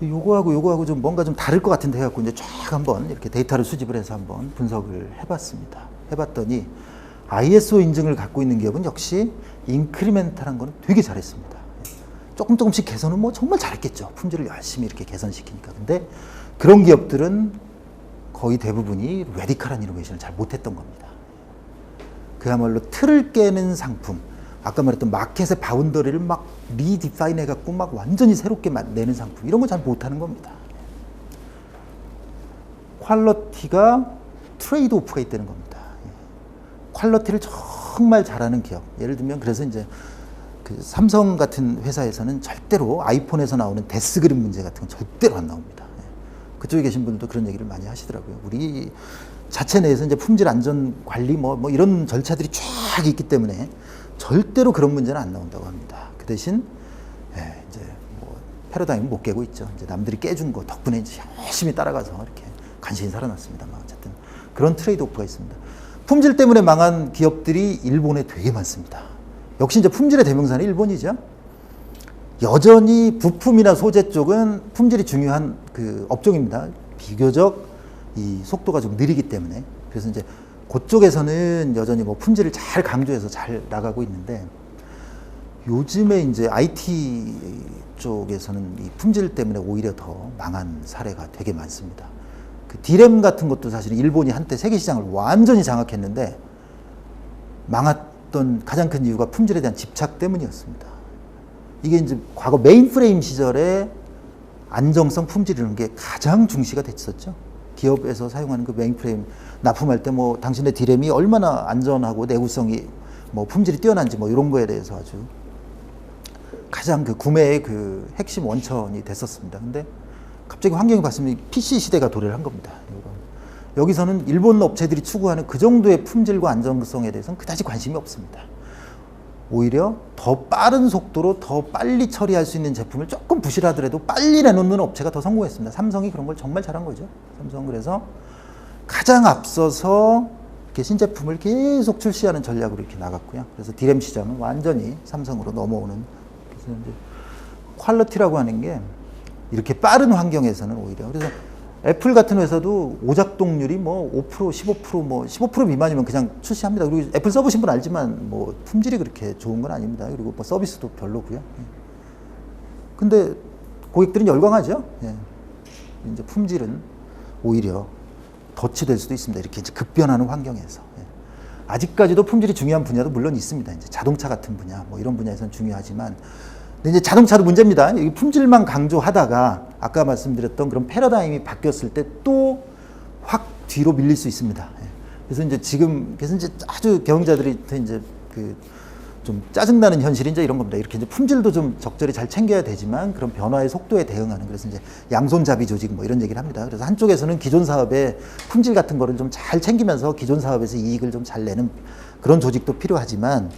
요거하고 좀 뭔가 좀 다를 것 같은데 해갖고 이제 쫙 한번 이렇게 데이터를 수집을 해서 한번 분석을 해봤습니다. 해봤더니 ISO 인증을 갖고 있는 기업은 역시 인크리멘탈한 거는 되게 잘했습니다. 조금씩 개선은 뭐 정말 잘했겠죠. 품질을 열심히 이렇게 개선시키니까. 근데 그런 기업들은 거의 대부분이 레디컬한 이노베이션을 잘 못했던 겁니다. 그야말로 틀을 깨는 상품, 아까 말했던 마켓의 바운더리를 막 리디파인 해갖고 막 완전히 새롭게 내는 상품, 이런 거 잘 못하는 겁니다. 퀄리티가 트레이드 오프가 있다는 겁니다. 퀄리티를 정말 잘하는 기업, 예를 들면 그래서 이제 그 삼성 같은 회사에서는 절대로 아이폰에서 나오는 데스 그립 문제 같은 건 절대로 안 나옵니다. 그쪽에 계신 분들도 그런 얘기를 많이 하시더라고요. 우리 자체 내에서 이제 품질 안전 관리 뭐 이런 절차들이 쫙 있기 때문에 절대로 그런 문제는 안 나온다고 합니다. 그 대신 이제 뭐 패러다임 못 깨고 있죠. 이제 남들이 깨준 거 덕분에 이제 열심히 따라가서 이렇게 간신히 살아났습니다만 어쨌든 그런 트레이드 오프가 있습니다. 품질 때문에 망한 기업들이 일본에 되게 많습니다. 역시 이제 품질의 대명사는 일본이죠. 여전히 부품이나 소재 쪽은 품질이 중요한 그 업종입니다. 비교적 이 속도가 좀 느리기 때문에. 그래서 이제 그쪽에서는 여전히 뭐 품질을 잘 강조해서 잘 나가고 있는데 요즘에 이제 IT 쪽에서는 이 품질 때문에 오히려 더 망한 사례가 되게 많습니다. 그 D램 같은 것도 사실 일본이 한때 세계 시장을 완전히 장악했는데 망했던 가장 큰 이유가 품질에 대한 집착 때문이었습니다. 이게 이제 과거 메인프레임 시절에 안정성 품질이라는 게 가장 중시가 됐었죠. 기업에서 사용하는 그 메인프레임 납품할 때 뭐 당신의 D램이 얼마나 안전하고 내구성이 뭐 품질이 뛰어난지 뭐 이런 거에 대해서 아주 가장 그 구매의 그 핵심 원천이 됐었습니다. 근데 갑자기 환경이 바뀌면 PC 시대가 도래를 한 겁니다. 여기서는 일본 업체들이 추구하는 그 정도의 품질과 안정성에 대해서는 그다지 관심이 없습니다. 오히려 더 빠른 속도로 더 빨리 처리할 수 있는 제품을 조금 부실하더라도 빨리 내놓는 업체가 더 성공했습니다. 삼성이 그런 걸 정말 잘한 거죠. 삼성 그래서 가장 앞서서 이렇게 신제품을 계속 출시하는 전략으로 이렇게 나갔고요. 그래서 D램 시장은 완전히 삼성으로 넘어오는. 그래서 이제 퀄리티라고 하는 게 이렇게 빠른 환경에서는 오히려 그래서 애플 같은 회사도 오작동률이 뭐 5%, 15%, 뭐 15% 미만이면 그냥 출시합니다. 그리고 애플 써보신 분 알지만 뭐 품질이 그렇게 좋은 건 아닙니다. 그리고 뭐 서비스도 별로고요. 근데 고객들은 열광하죠. 이제 품질은 오히려 덫이 될 수도 있습니다. 이렇게 이제 급변하는 환경에서. 아직까지도 품질이 중요한 분야도 물론 있습니다. 이제 자동차 같은 분야, 뭐 이런 분야에서는 중요하지만 근데 이제 자동차도 문제입니다. 이 품질만 강조하다가 아까 말씀드렸던 그런 패러다임이 바뀌었을 때 또 확 뒤로 밀릴 수 있습니다. 그래서 이제 지금 그래서 이제 아주 경영자들이 이제 그 좀 짜증나는 현실이 이제 이런 겁니다. 이렇게 이제 품질도 좀 적절히 잘 챙겨야 되지만 그런 변화의 속도에 대응하는 그래서 이제 양손잡이 조직 뭐 이런 얘기를 합니다. 그래서 한쪽에서는 기존 사업의 품질 같은 거를 좀 잘 챙기면서 기존 사업에서 이익을 좀 잘 내는 그런 조직도 필요하지만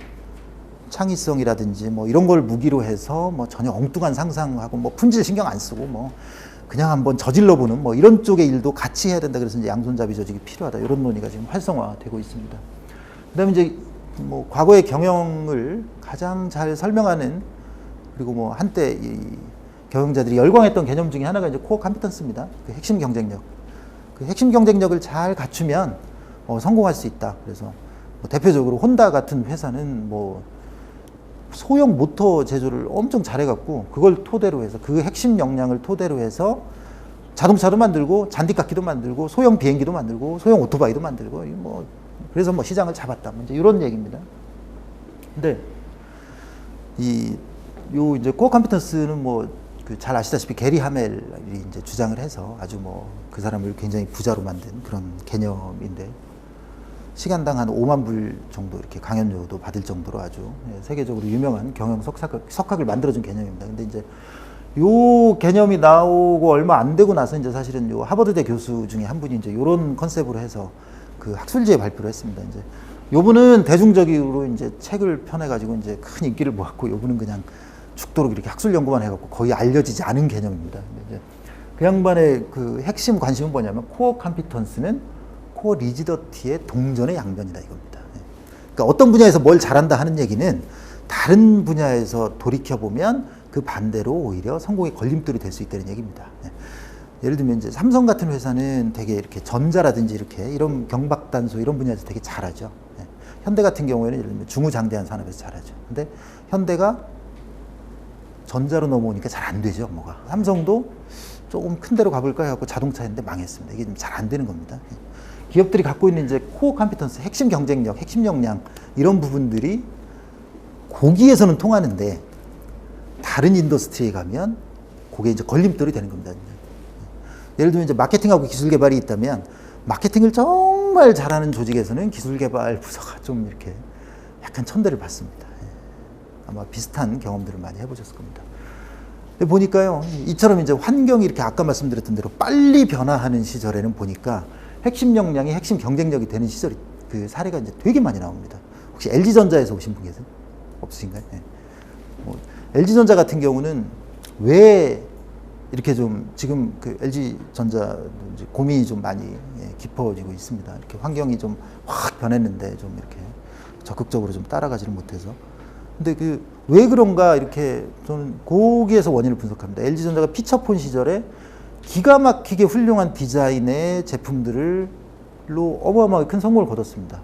창의성이라든지 뭐 이런 걸 무기로 해서 뭐 전혀 엉뚱한 상상하고 뭐 품질 신경 안 쓰고 뭐 그냥 한번 저질러 보는 뭐 이런 쪽의 일도 같이 해야 된다. 그래서 이제 양손잡이 조직이 필요하다. 이런 논의가 지금 활성화되고 있습니다. 그다음에 이제 뭐 과거의 경영을 가장 잘 설명하는 그리고 뭐 한때 이 경영자들이 열광했던 개념 중에 하나가 이제 코어 컴피턴스입니다. 그 핵심 경쟁력. 그 핵심 경쟁력을 잘 갖추면 성공할 수 있다. 그래서 뭐 대표적으로 혼다 같은 회사는 뭐 소형 모터 제조를 엄청 잘해갖고 그걸 토대로 해서 그 핵심 역량을 토대로 해서 자동차도 만들고 잔디깎기도 만들고 소형 비행기도 만들고 소형 오토바이도 만들고 뭐 그래서 뭐 시장을 잡았다. 이제 이런 얘기입니다. 근데 요 이제 코어 컴피턴스는 뭐 그 잘 아시다시피 게리 하멜이 이제 주장을 해서 아주 뭐 그 사람을 굉장히 부자로 만든 그런 개념인데 시간당 한 5만 불 정도 이렇게 강연료도 받을 정도로 아주 세계적으로 유명한 경영 석학을 만들어준 개념입니다. 근데 이제 요 개념이 나오고 얼마 안 되고 나서 이제 사실은 요 하버드대 교수 중에 한 분이 이제 요런 컨셉으로 해서 그 학술지에 발표를 했습니다. 이제 요분은 대중적으로 이제 책을 펴내가지고 이제 큰 인기를 모았고 요분은 그냥 죽도록 이렇게 학술 연구만 해갖고 거의 알려지지 않은 개념입니다. 근데 이제 그 양반의 그 핵심 관심은 뭐냐면 코어 컴피턴스는 코어 리지더티의 동전의 양면이다 이겁니다. 그러니까 어떤 분야에서 뭘 잘한다 하는 얘기는 다른 분야에서 돌이켜보면 그 반대로 오히려 성공의 걸림돌이 될 수 있다는 얘기입니다. 예를 들면 이제 삼성 같은 회사는 되게 이렇게 전자라든지 이렇게 이런 경박단소 이런 분야에서 되게 잘하죠. 현대 같은 경우에는 예를 들면 중후장대한 산업에서 잘하죠. 근데 현대가 전자로 넘어오니까 잘 안 되죠, 뭐가. 삼성도 조금 큰 데로 가볼까 해갖고 자동차인데 망했습니다. 이게 좀 잘 안 되는 겁니다. 기업들이 갖고 있는 이제 코어 컴피턴스, 핵심 경쟁력, 핵심 역량 이런 부분들이 거기에서는 통하는데 다른 인더스트리에 가면 그게 이제 걸림돌이 되는 겁니다. 예를 들면 이제 마케팅하고 기술 개발이 있다면 마케팅을 정말 잘하는 조직에서는 기술 개발 부서가 좀 이렇게 약간 천대를 받습니다. 아마 비슷한 경험들을 많이 해보셨을 겁니다. 근데 보니까요, 이처럼 이제 환경이 이렇게 아까 말씀드렸던 대로 빨리 변화하는 시절에는 보니까 핵심 역량이 핵심 경쟁력이 되는 시절이 그 사례가 이제 되게 많이 나옵니다. 혹시 LG전자에서 오신 분 계세요? 없으신가요? 네. 뭐 LG전자 같은 경우는 왜 이렇게 좀 지금 그 LG전자 고민이 좀 많이 깊어지고 있습니다. 이렇게 환경이 좀 확 변했는데 좀 이렇게 적극적으로 좀 따라가지를 못해서. 근데 그 왜 그런가 이렇게 저는 거기에서 원인을 분석합니다. LG전자가 피처폰 시절에 기가 막히게 훌륭한 디자인의 제품들로 어마어마하게 큰 성공을 거뒀습니다.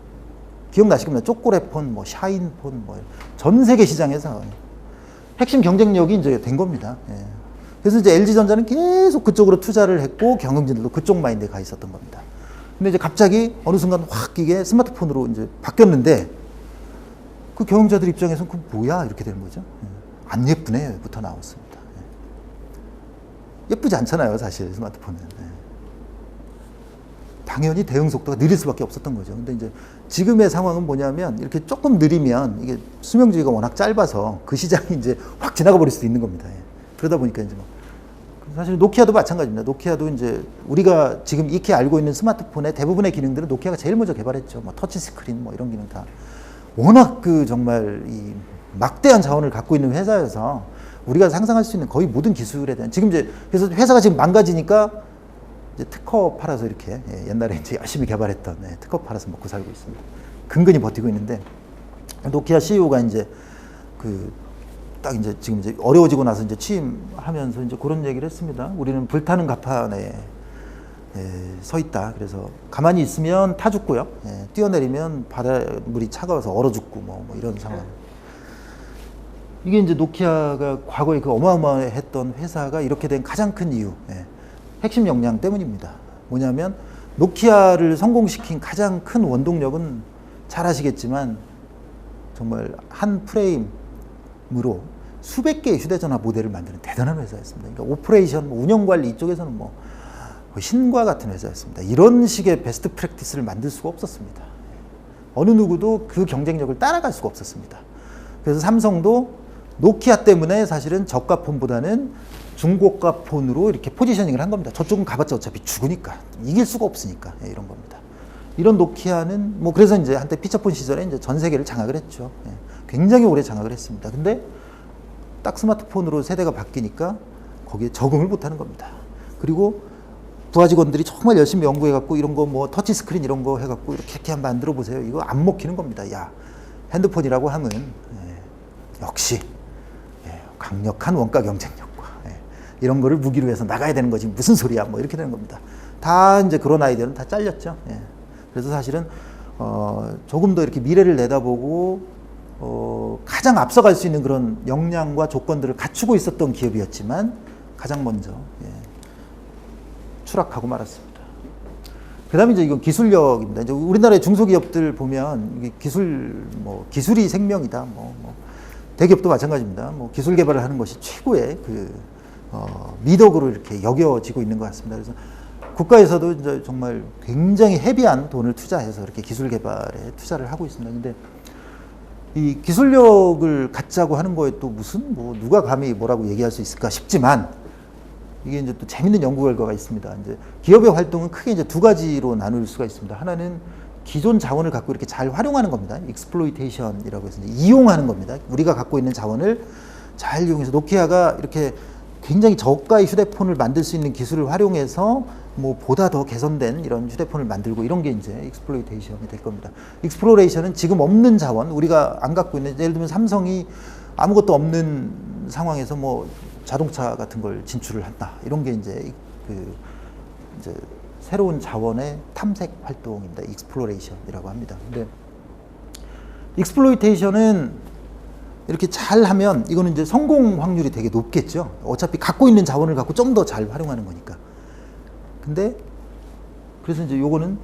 기억나실 겁니다. 초콜릿폰, 뭐 샤인폰, 뭐 전 세계 시장에서 핵심 경쟁력이 이제 된 겁니다. 예. 그래서 이제 LG전자는 계속 그쪽으로 투자를 했고 경영진들도 그쪽 마인드에 가 있었던 겁니다. 근데 이제 갑자기 어느 순간 확 이게 스마트폰으로 이제 바뀌었는데 그 경영자들 입장에서는 그 뭐야 이렇게 되는 거죠. 안 예쁘네부터 나왔습니다. 예쁘지 않잖아요, 사실 스마트폰은. 당연히 대응 속도가 느릴 수밖에 없었던 거죠. 근데 이제 지금의 상황은 뭐냐면 이렇게 조금 느리면 이게 수명주기가 워낙 짧아서 그 시장이 이제 확 지나가 버릴 수도 있는 겁니다. 그러다 보니까 이제 뭐 사실 노키아도 마찬가지입니다. 노키아도 이제 우리가 지금 익히 알고 있는 스마트폰의 대부분의 기능들은 노키아가 제일 먼저 개발했죠. 뭐 터치 스크린 뭐 이런 기능 다 워낙 그 정말 이 막대한 자원을 갖고 있는 회사여서 우리가 상상할 수 있는 거의 모든 기술에 대한 지금 이제 그래서 회사가 지금 망가지니까 이제 특허 팔아서 이렇게 옛날에 이제 열심히 개발했던 특허 팔아서 먹고 살고 있습니다. 근근히 버티고 있는데 노키아 CEO가 이제 그 딱 이제 지금 이제 어려워지고 나서 이제 취임하면서 이제 그런 얘기를 했습니다. 우리는 불타는 가판에 서 있다. 그래서 가만히 있으면 타 죽고요. 뛰어내리면 바닷물이 차가워서 얼어 죽고 뭐 이런 상황. 이게 이제 노키아가 과거에 그 어마어마했던 회사가 이렇게 된 가장 큰 이유, 핵심 역량 때문입니다. 뭐냐면 노키아를 성공시킨 가장 큰 원동력은 잘 아시겠지만 정말 한 프레임으로 수백 개의 휴대전화 모델을 만드는 대단한 회사였습니다. 그러니까 오퍼레이션, 운영관리 이쪽에서는 뭐 신과 같은 회사였습니다. 이런 식의 베스트 프랙티스를 만들 수가 없었습니다. 어느 누구도 그 경쟁력을 따라갈 수가 없었습니다. 그래서 삼성도 노키아 때문에 사실은 저가 폰보다는 중고가 폰으로 이렇게 포지셔닝을 한 겁니다. 저쪽은 가봤자 어차피 죽으니까 이길 수가 없으니까 이런 겁니다. 이런 노키아는 뭐 그래서 이제 한때 피처폰 시절에 이제 전 세계를 장악을 했죠. 굉장히 오래 장악을 했습니다. 근데 딱 스마트폰으로 세대가 바뀌니까 거기에 적응을 못하는 겁니다. 그리고 부하 직원들이 정말 열심히 연구해갖고 이런 거 뭐 터치 스크린 이런 거 해갖고 이렇게 한번 만들어 보세요. 이거 안 먹히는 겁니다. 야, 핸드폰이라고 하면 역시 강력한 원가 경쟁력과 이런 거를 무기로 해서 나가야 되는 거지 무슨 소리야 뭐 이렇게 되는 겁니다. 다 이제 그런 아이들은 다 잘렸죠. 예. 그래서 사실은 조금 더 이렇게 미래를 내다보고 가장 앞서갈 수 있는 그런 역량과 조건들을 갖추고 있었던 기업이었지만 가장 먼저 추락하고 말았습니다. 그다음에 이제 이건 기술력입니다. 이제 우리나라의 중소기업들 보면 이게 기술이 생명이다. 대기업도 마찬가지입니다. 기술 개발을 하는 것이 최고의 미덕으로 이렇게 여겨지고 있는 것 같습니다. 그래서 국가에서도 이제 정말 굉장히 헤비한 돈을 투자해서 이렇게 기술 개발에 투자를 하고 있습니다. 근데 이 기술력을 갖자고 하는 거에 또 무슨 누가 감히 뭐라고 얘기할 수 있을까 싶지만 이게 이제 또 재밌는 연구 결과가 있습니다. 이제 기업의 활동은 크게 이제 두 가지로 나눌 수가 있습니다. 하나는 기존 자원을 갖고 이렇게 잘 활용하는 겁니다. 익스플로이테이션이라고 해서 이제 이용하는 겁니다. 우리가 갖고 있는 자원을 잘 이용해서 노키아가 이렇게 굉장히 저가의 휴대폰을 만들 수 있는 기술을 활용해서 보다 더 개선된 이런 휴대폰을 만들고 이런 게 이제 익스플로이테이션이 될 겁니다. 익스플로레이션은 지금 없는 자원, 우리가 안 갖고 있는, 예를 들면 삼성이 아무것도 없는 상황에서 자동차 같은 걸 진출을 한다. 이런 게 이제 이제 새로운 자원의 탐색 활동입니다. 익스플로레이션이라고 합니다. 근데 익스플로이테이션은 이렇게 잘 하면 이거는 이제 성공 확률이 되게 높겠죠. 어차피 갖고 있는 자원을 갖고 좀 더 잘 활용하는 거니까. 근데 그래서 이제 요거는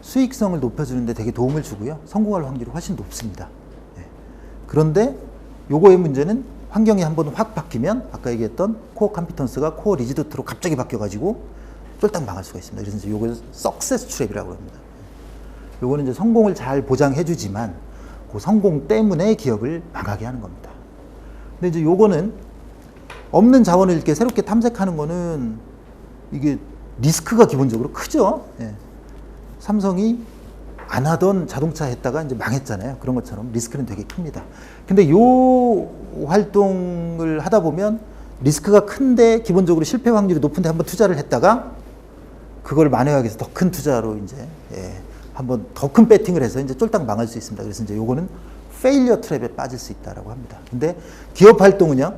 수익성을 높여주는데 되게 도움을 주고요. 성공할 확률이 훨씬 높습니다. 네. 그런데 요거의 문제는 환경이 한번 확 바뀌면 아까 얘기했던 코어 컴피턴스가 코어 리지드트로 갑자기 바뀌어가지고 쫄딱 망할 수가 있습니다. 그래서 이제 요걸 석세스 트랩이라고 합니다. 요거는 이제 성공을 잘 보장해주지만 그 성공 때문에 기업을 망하게 하는 겁니다. 근데 이제 요거는 없는 자원을 이렇게 새롭게 탐색하는 거는 이게 리스크가 기본적으로 크죠. 예. 삼성이 안 하던 자동차 했다가 이제 망했잖아요. 그런 것처럼 리스크는 되게 큽니다. 근데 요 활동을 하다 보면 리스크가 큰데 기본적으로 실패 확률이 높은데 한번 투자를 했다가 그걸 만회하기 위해서 더 큰 투자로 이제 한번 더 큰 배팅을 해서 이제 쫄딱 망할 수 있습니다. 그래서 이제 요거는 페일리어 트랩에 빠질 수 있다라고 합니다. 근데 기업 활동은요,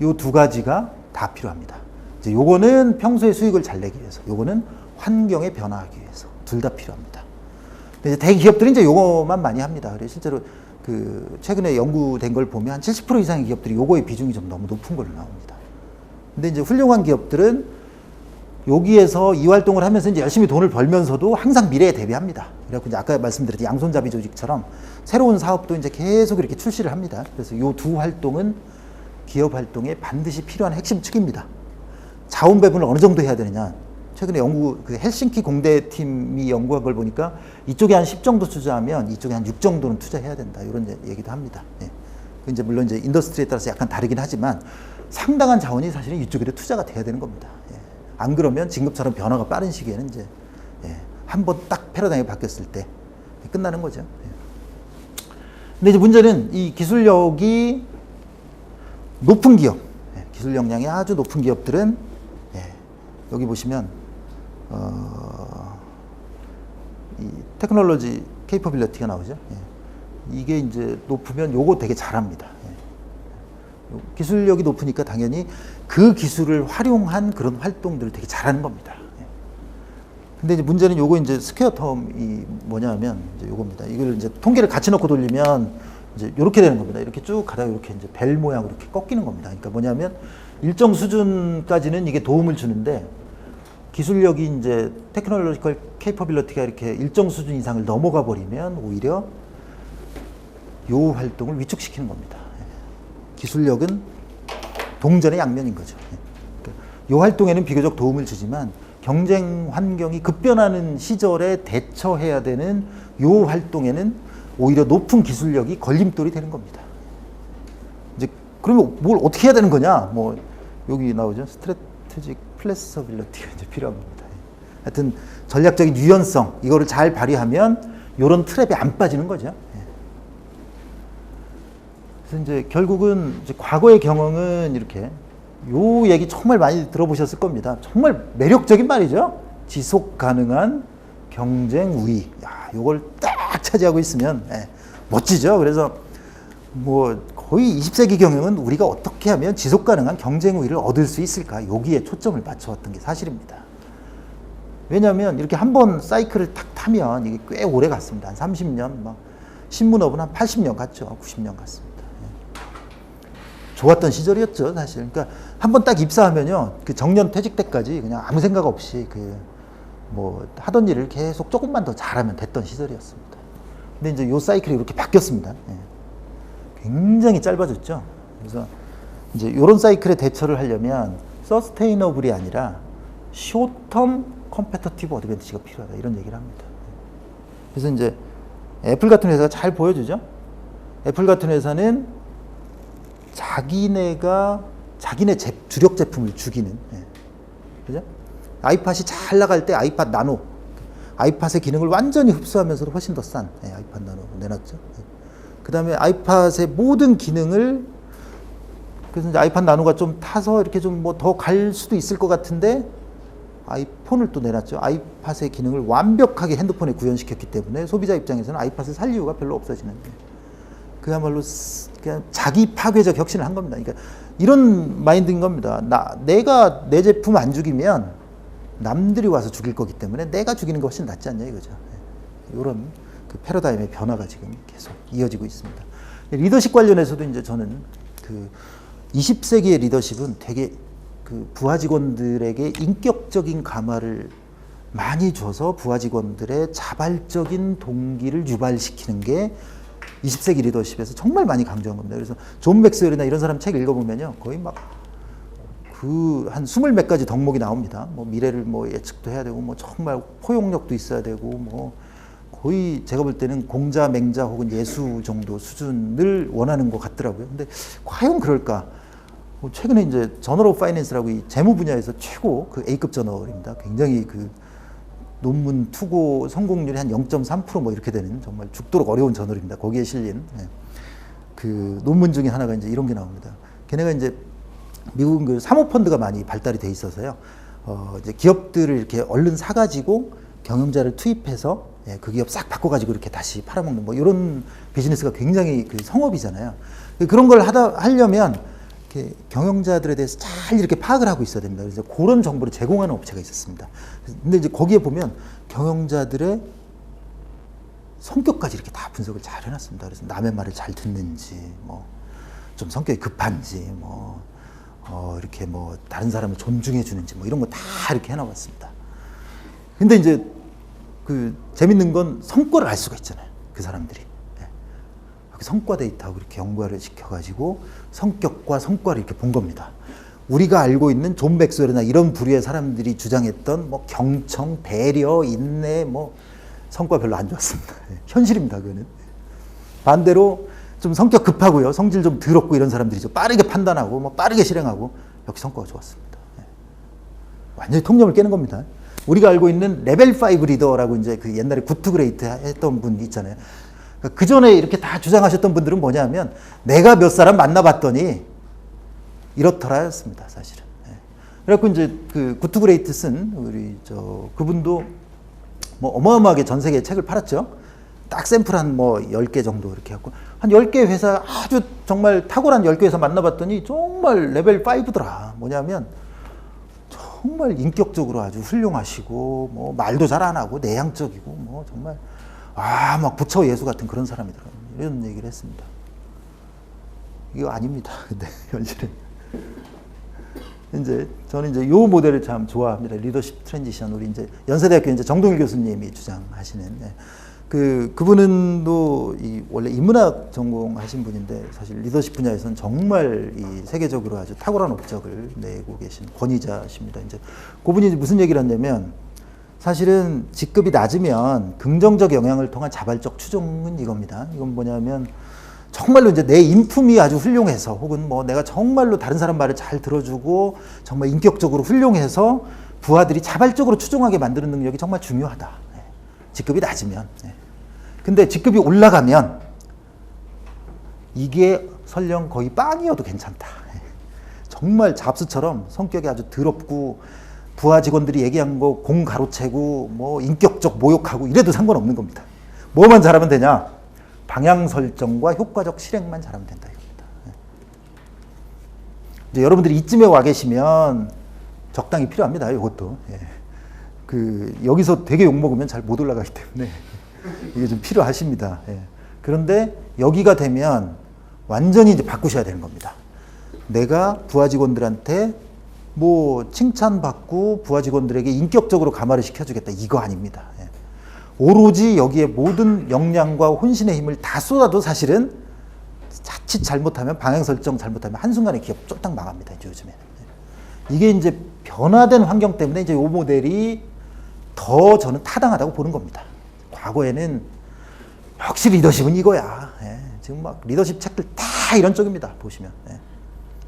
요 두 가지가 다 필요합니다. 이제 요거는 평소에 수익을 잘 내기 위해서, 요거는 환경에 변화하기 위해서 둘 다 필요합니다. 근데 이제 대기업들은 이제 요거만 많이 합니다. 그래서 실제로 최근에 연구된 걸 보면 한 70% 이상의 기업들이 요거의 비중이 좀 너무 높은 걸로 나옵니다. 근데 이제 훌륭한 기업들은 여기에서 이 활동을 하면서 이제 열심히 돈을 벌면서도 항상 미래에 대비합니다. 그래갖고 이제 아까 말씀드렸던 양손잡이 조직처럼 새로운 사업도 이제 계속 이렇게 출시를 합니다. 그래서 요 두 활동은 기업 활동에 반드시 필요한 핵심 축입니다. 자원 배분을 어느 정도 해야 되느냐. 최근에 헬싱키 공대 팀이 연구한 걸 보니까 이쪽에 한 10 정도 투자하면 이쪽에 한 6 정도는 투자해야 된다. 이런 얘기도 합니다. 예. 이제 물론 이제 인더스트리에 따라서 약간 다르긴 하지만 상당한 자원이 사실은 이쪽에도 투자가 돼야 되는 겁니다. 예. 안 그러면 지금처럼 변화가 빠른 시기에는 이제 한번 딱 패러다임이 바뀌었을 때 끝나는 거죠. 예. 근데 이제 문제는 이 기술력이 높은 기업, 기술 역량이 아주 높은 기업들은 여기 보시면 이 테크놀로지 케이퍼빌리티가 나오죠. 이게 이제 높으면 요거 되게 잘합니다. 기술력이 높으니까 당연히 그 기술을 활용한 그런 활동들을 되게 잘하는 겁니다. 근데 이제 문제는 요거 이제 스퀘어 텀이 뭐냐면 이제 요겁니다. 이걸 이제 통계를 같이 넣고 돌리면 이제 요렇게 되는 겁니다. 이렇게 쭉 가다가 이렇게 이제 벨 모양으로 이렇게 꺾이는 겁니다. 그러니까 뭐냐면 일정 수준까지는 이게 도움을 주는데 기술력이 이제 테크놀로지컬 케이퍼빌리티가 이렇게 일정 수준 이상을 넘어가 버리면 오히려 요 활동을 위축시키는 겁니다. 기술력은 동전의 양면인 거죠. 요 활동에는 비교적 도움을 주지만 경쟁 환경이 급변하는 시절에 대처해야 되는 요 활동에는 오히려 높은 기술력이 걸림돌이 되는 겁니다. 이제 그러면 뭘 어떻게 해야 되는 거냐? 여기 나오죠. 스트래테직 플렉서빌리티가 이제 필요한 겁니다. 하여튼 전략적인 유연성 이거를 잘 발휘하면 이런 트랩에 안 빠지는 거죠. 그래서 이제 결국은 이제 과거의 경험은 이렇게 요 얘기 정말 많이 들어보셨을 겁니다. 정말 매력적인 말이죠. 지속 가능한 경쟁 우위. 야, 요걸 딱 차지하고 있으면 멋지죠. 그래서 거의 20세기 경영은 우리가 어떻게 하면 지속 가능한 경쟁 우위를 얻을 수 있을까? 여기에 초점을 맞춰왔던 게 사실입니다. 왜냐하면 이렇게 한 번 사이클을 탁 타면 이게 꽤 오래 갔습니다. 한 30년, 막 신문업은 한 80년 갔죠. 90년 갔습니다. 좋았던 시절이었죠, 사실. 그러니까 한 번 딱 입사하면요, 그 정년 퇴직 때까지 그냥 아무 생각 없이 뭐 하던 일을 계속 조금만 더 잘하면 됐던 시절이었습니다. 근데 이제 요 사이클이 이렇게 바뀌었습니다. 굉장히 짧아졌죠. 그래서 이제 요런 사이클에 대처를 하려면 서스테이너블이 아니라 쇼텀 컴페터티브 어드밴티지가 필요하다, 이런 얘기를 합니다. 그래서 이제 애플 같은 회사가 잘 보여주죠. 애플 같은 회사는 자기네 주력 제품을 죽이는, 그죠? 아이팟이 잘 나갈 때 아이팟 나노, 아이팟의 기능을 완전히 흡수하면서도 훨씬 더 싼 아이팟 나노 내놨죠. 그 다음에 아이팟의 모든 기능을, 그래서 이제 아이팟 나노가 좀 타서 이렇게 좀 뭐 더 갈 수도 있을 것 같은데 아이폰을 또 내놨죠. 아이팟의 기능을 완벽하게 핸드폰에 구현시켰기 때문에 소비자 입장에서는 아이팟을 살 이유가 별로 없어지는데, 그야말로 그냥 자기 파괴적 혁신을 한 겁니다. 그러니까 이런 마인드인 겁니다. 내가 내 제품 안 죽이면 남들이 와서 죽일 거기 때문에 내가 죽이는 게 훨씬 낫지 않냐 이거죠. 이런 그 패러다임의 변화가 지금 계속 이어지고 있습니다. 리더십 관련해서도 이제 저는 20세기의 리더십은 되게 부하 직원들에게 인격적인 감화를 많이 줘서 부하 직원들의 자발적인 동기를 유발시키는 게 20세기 리더십에서 정말 많이 강조한 겁니다. 그래서 존 맥스웰이나 이런 사람 책 읽어보면요, 거의 막 한 20몇 가지 덕목이 나옵니다. 뭐 미래를 뭐 예측도 해야 되고, 뭐 정말 포용력도 있어야 되고, 뭐 거의 제가 볼 때는 공자, 맹자 혹은 예수 정도 수준을 원하는 것 같더라고요. 근데 과연 그럴까? 최근에 이제 저널 오브 파이낸스라고 이 재무 분야에서 최고 A급 저널입니다. 굉장히 논문 투고 성공률이 한 0.3% 뭐 이렇게 되는 정말 죽도록 어려운 저널입니다. 거기에 실린 논문 중에 하나가 이제 이런 게 나옵니다. 걔네가 이제 미국은 사모펀드가 많이 발달이 돼 있어서요. 이제 기업들을 이렇게 얼른 사가지고 경영자를 투입해서 그 기업 싹 바꿔가지고 이렇게 다시 팔아먹는 뭐 이런 비즈니스가 굉장히 성업이잖아요. 그런 걸 하려면 이렇게 경영자들에 대해서 잘 이렇게 파악을 하고 있어야 됩니다. 그래서 그런 정보를 제공하는 업체가 있었습니다. 근데 이제 거기에 보면 경영자들의 성격까지 이렇게 다 분석을 잘 해놨습니다. 그래서 남의 말을 잘 듣는지, 뭐 좀 성격이 급한지, 이렇게 뭐 다른 사람을 존중해 주는지, 뭐 이런 거 다 이렇게 해놔봤습니다. 근데 이제 재밌는 건 성과를 알 수가 있잖아요. 그 사람들이. 성과 데이터하고 이렇게 연관을 시켜가지고 성격과 성과를 이렇게 본 겁니다. 우리가 알고 있는 존 맥스웰이나 이런 부류의 사람들이 주장했던 뭐 경청, 배려, 인내, 뭐 성과 별로 안 좋았습니다. 현실입니다, 그거는. 반대로 좀 성격 급하고요, 성질 좀 더럽고 이런 사람들이죠. 빠르게 판단하고, 뭐 빠르게 실행하고, 역시 성과가 좋았습니다. 완전히 통념을 깨는 겁니다. 우리가 알고 있는 레벨 5 리더라고 이제 옛날에 굿투 그레이트 했던 분 있잖아요. 그 전에 이렇게 다 주장하셨던 분들은 뭐냐면 내가 몇 사람 만나봤더니 이렇더라였습니다, 사실은. 그래갖고 이제 굿투 그레이트 쓴 그분도 뭐 어마어마하게 전 세계에 책을 팔았죠. 딱 샘플 한 뭐 10개 정도 이렇게 해갖고 한 10개 회사, 아주 정말 탁월한 10개 회사 만나봤더니 정말 레벨 5더라. 뭐냐면 정말 인격적으로 아주 훌륭하시고, 뭐 말도 잘 안 하고 내향적이고, 뭐 정말 막 부처 예수 같은 그런 사람이더라고요. 이런 얘기를 했습니다. 이거 아닙니다. 근데 현실은. 저는 이제 요 모델을 참 좋아합니다. 리더십 트랜지션. 우리 이제 연세대학교 이제 정동일 교수님이 주장하시는. 그분은 또 원래 인문학 전공하신 분인데 사실 리더십 분야에서는 정말 세계적으로 아주 탁월한 업적을 내고 계신 권위자십니다. 이제 그분이 무슨 얘기를 했냐면, 사실은 직급이 낮으면 긍정적 영향을 통한 자발적 추종은 이겁니다. 이건 뭐냐면 정말로 이제 내 인품이 아주 훌륭해서, 혹은 뭐 내가 정말로 다른 사람 말을 잘 들어주고 정말 인격적으로 훌륭해서 부하들이 자발적으로 추종하게 만드는 능력이 정말 중요하다. 직급이 낮으면. 근데 직급이 올라가면 이게 설령 거의 빵이어도 괜찮다. 정말 잡스처럼 성격이 아주 더럽고 부하 직원들이 얘기한 거 공 가로채고 뭐 인격적 모욕하고 이래도 상관없는 겁니다. 뭐만 잘하면 되냐? 방향 설정과 효과적 실행만 잘하면 된다 이겁니다. 이제 여러분들이 이쯤에 와 계시면 적당히 필요합니다. 이것도. 여기서 되게 욕먹으면 잘 못 올라가기 때문에 이게 좀 필요하십니다. 예. 그런데 여기가 되면 완전히 이제 바꾸셔야 되는 겁니다. 내가 부하 직원들한테 뭐 칭찬받고 부하 직원들에게 인격적으로 감화를 시켜주겠다. 이거 아닙니다. 예. 오로지 여기에 모든 역량과 혼신의 힘을 다 쏟아도 사실은 자칫 잘못하면 방향 설정 잘못하면 한순간에 기업 쫄딱 망합니다. 이제 요즘에. 이게 이제 변화된 환경 때문에 이제 요 모델이 더 저는 타당하다고 보는 겁니다. 과거에는 역시 리더십은 이거야. 예. 지금 막 리더십 책들 다 이런 쪽입니다. 보시면. 예.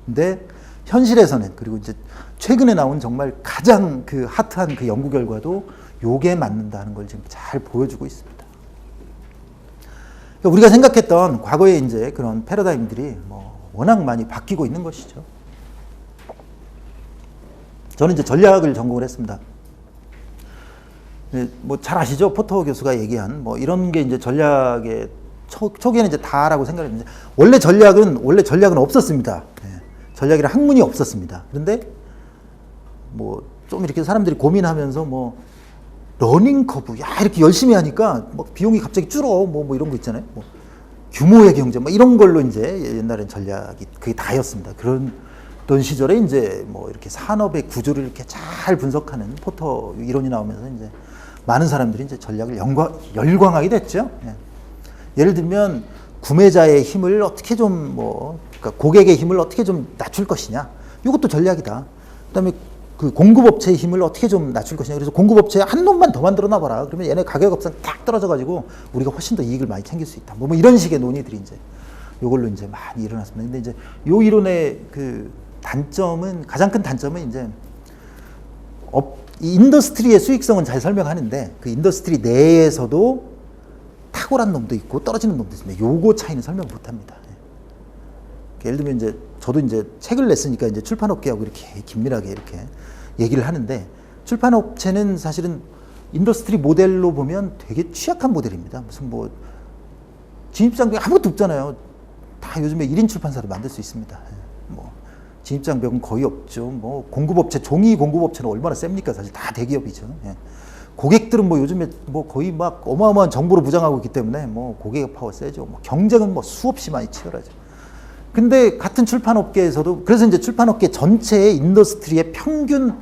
근데 현실에서는 그리고 이제 최근에 나온 정말 가장 그 핫한 그 연구 결과도 요게 맞는다는 걸 지금 잘 보여주고 있습니다. 그러니까 우리가 생각했던 과거에 이제 그런 패러다임들이 뭐 워낙 많이 바뀌고 있는 것이죠. 저는 이제 전략을 전공을 했습니다. 뭐 잘 아시죠? 포터 교수가 얘기한 뭐 이런 게 이제 전략의 초기에는 이제 다라고 생각했는데 원래 전략은 없었습니다. 예. 전략이란 학문이 없었습니다. 그런데 뭐 좀 이렇게 사람들이 고민하면서 뭐 러닝 커브, 야 이렇게 열심히 하니까 막 비용이 갑자기 줄어, 뭐 이런 거 있잖아요. 뭐 규모의 경제, 뭐 이런 걸로 이제 옛날엔 전략이 그게 다였습니다. 그런 시절에 이제 뭐 이렇게 산업의 구조를 이렇게 잘 분석하는 포터 이론이 나오면서 이제 많은 사람들이 이제 전략을 열광하게 됐죠. 예. 예를 들면 구매자의 힘을 어떻게 좀 그러니까 고객의 힘을 어떻게 좀 낮출 것이냐. 이것도 전략이다. 그다음에 그 공급업체의 힘을 어떻게 좀 낮출 것이냐. 그래서 공급업체 한 놈만 더 만들어 놔봐라. 그러면 얘네 가격 업상 딱 떨어져가지고 우리가 훨씬 더 이익을 많이 챙길 수 있다. 뭐 이런 식의 논의들이 이제 요걸로 이제 많이 일어났습니다. 근데 이제 요 이론의 그 단점은 가장 큰 단점은 이제 이 인더스트리의 수익성은 잘 설명하는데 그 인더스트리 내에서도 탁월한 놈도 있고 떨어지는 놈도 있습니다. 요거 차이는 설명 못 합니다. 예를 들면 이제 저도 이제 책을 냈으니까 이제 출판업계하고 이렇게 긴밀하게 이렇게 얘기를 하는데 출판업체는 사실은 인더스트리 모델로 보면 되게 취약한 모델입니다. 무슨 뭐 진입장벽이 아무것도 없잖아요. 다 요즘에 1인 출판사도 만들 수 있습니다. 뭐 진입장벽은 거의 없죠. 뭐 공급업체, 종이 공급업체는 얼마나 셉니까? 사실 다 대기업이죠. 예. 고객들은 뭐 요즘에 뭐 거의 막 어마어마한 정보로 무장하고 있기 때문에 뭐 고객의 파워 세죠. 뭐 경쟁은 뭐 수없이 많이 치열하죠. 근데 같은 출판업계에서도 그래서 이제 출판업계 전체의 인더스트리의 평균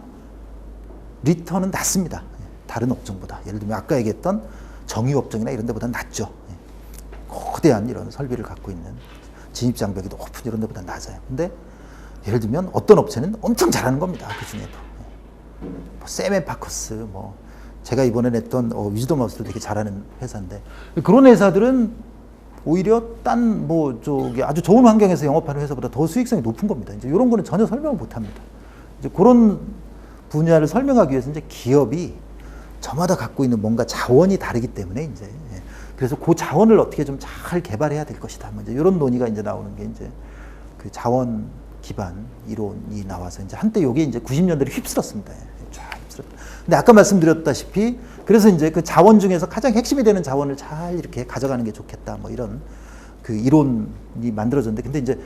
리턴은 낮습니다. 다른 업종보다. 예를 들면 아까 얘기했던 정유업종이나 이런 데보다 낮죠. 거대한 이런 설비를 갖고 있는 진입장벽이 높은 이런 데보다 낮아요. 근데 예를 들면 어떤 업체는 엄청 잘하는 겁니다. 그 중에도. 뭐 세멘파커스, 뭐 제가 이번에 냈던 위즈덤 하우스도 되게 잘하는 회사인데 그런 회사들은 오히려 딴 뭐 저기 아주 좋은 환경에서 영업하는 회사보다 더 수익성이 높은 겁니다. 이제 이런 거는 전혀 설명을 못 합니다. 이제 그런 분야를 설명하기 위해서 이제 기업이 저마다 갖고 있는 뭔가 자원이 다르기 때문에 이제 그래서 그 자원을 어떻게 좀 잘 개발해야 될 것이다. 뭐 이제 이런 논의가 이제 나오는 게 이제 그 자원 기반 이론이 나와서 이제 한때 요게 이제 90년대를 휩쓸었습니다. 쫙 휩쓸었다. 근데 아까 말씀드렸다시피 그래서 이제 그 자원 중에서 가장 핵심이 되는 자원을 잘 이렇게 가져가는 게 좋겠다. 뭐 이런 그 이론이 만들어졌는데 근데 이제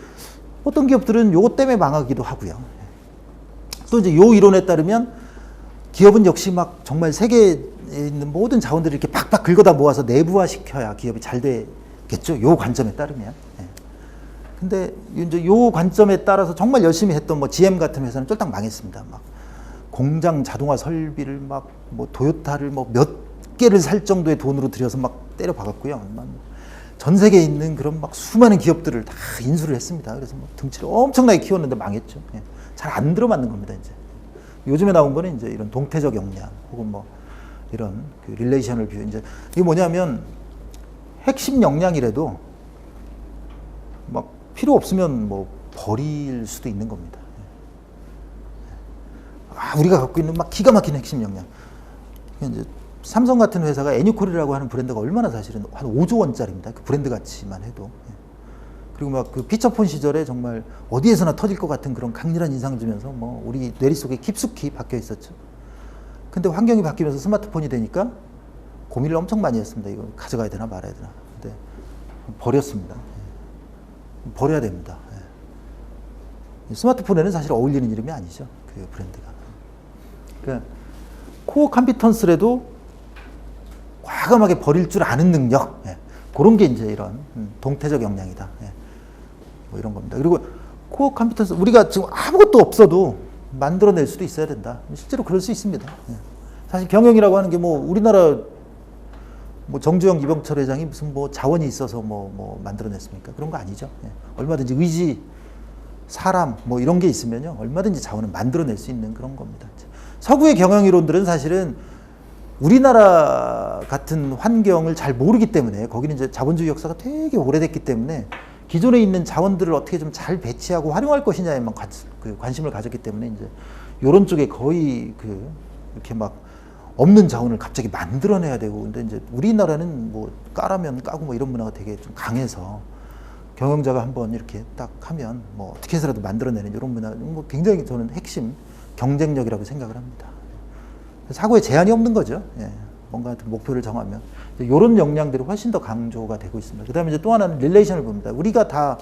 어떤 기업들은 요것 때문에 망하기도 하고요. 또 이제 요 이론에 따르면 기업은 역시 막 정말 세계에 있는 모든 자원들을 이렇게 팍팍 긁어다 모아서 내부화 시켜야 기업이 잘 되겠죠. 요 관점에 따르면. 근데 이제 요 관점에 따라서 정말 열심히 했던 뭐 GM 같은 회사는 쫄딱 망했습니다. 막 공장 자동화 설비를 막 뭐 도요타를 뭐 몇 개를 살 정도의 돈으로 들여서 막 때려 박았고요. 전 세계에 있는 그런 막 수많은 기업들을 다 인수를 했습니다. 그래서 뭐 등치를 엄청나게 키웠는데 망했죠. 잘 안 들어맞는 겁니다. 이제 요즘에 나온 거는 이제 이런 동태적 역량 혹은 뭐 이런 그 릴레이셔널 뷰 이제 이게 뭐냐면 핵심 역량이라도 막 필요 없으면 뭐 버릴 수도 있는 겁니다. 우리가 갖고 있는 막 기가 막힌 핵심 역량. 이제 삼성 같은 회사가 애니콜이라고 하는 브랜드가 얼마나 사실은 한 5조 원짜리입니다. 그 브랜드 가치만 해도. 그리고 막 그 피처폰 시절에 정말 어디에서나 터질 것 같은 그런 강렬한 인상을 주면서 뭐 우리 뇌리 속에 깊숙이 박혀 있었죠. 근데 환경이 바뀌면서 스마트폰이 되니까 고민을 엄청 많이 했습니다. 이거 가져가야 되나 말아야 되나. 근데 버렸습니다. 버려야 됩니다. 스마트폰에는 사실 어울리는 이름이 아니죠. 그 브랜드가. 그러니까 코어 컴피턴스라도 과감하게 버릴 줄 아는 능력, 예. 그런 게 이제 이런 동태적 역량이다. 예. 뭐 이런 겁니다. 그리고 코어 컴피턴스, 우리가 지금 아무것도 없어도 만들어낼 수도 있어야 된다. 실제로 그럴 수 있습니다. 예. 사실 경영이라고 하는 게 뭐 우리나라 뭐 정주영, 이병철 회장이 무슨 뭐 자원이 있어서 뭐 만들어냈습니까? 그런 거 아니죠. 예. 얼마든지 의지, 사람 뭐 이런 게 있으면요 얼마든지 자원을 만들어낼 수 있는 그런 겁니다. 서구의 경영 이론들은 사실은 우리나라 같은 환경을 잘 모르기 때문에, 거기는 이제 자본주의 역사가 되게 오래됐기 때문에 기존에 있는 자원들을 어떻게 좀 잘 배치하고 활용할 것이냐에만 관심을 가졌기 때문에 이제 이런 쪽에 거의 이렇게 막 없는 자원을 갑자기 만들어내야 되고, 근데 이제 우리나라는 뭐 까라면 까고 뭐 이런 문화가 되게 좀 강해서 경영자가 한번 이렇게 딱 하면 뭐 어떻게 해서라도 만들어내는 이런 문화, 뭐 굉장히 저는 핵심 경쟁력이라고 생각을 합니다. 사고에 제한이 없는 거죠. 예. 뭔가 목표를 정하면 이런 역량들이 훨씬 더 강조가 되고 있습니다. 그다음에 이제 또 하나는 릴레이션을 봅니다. 우리가 다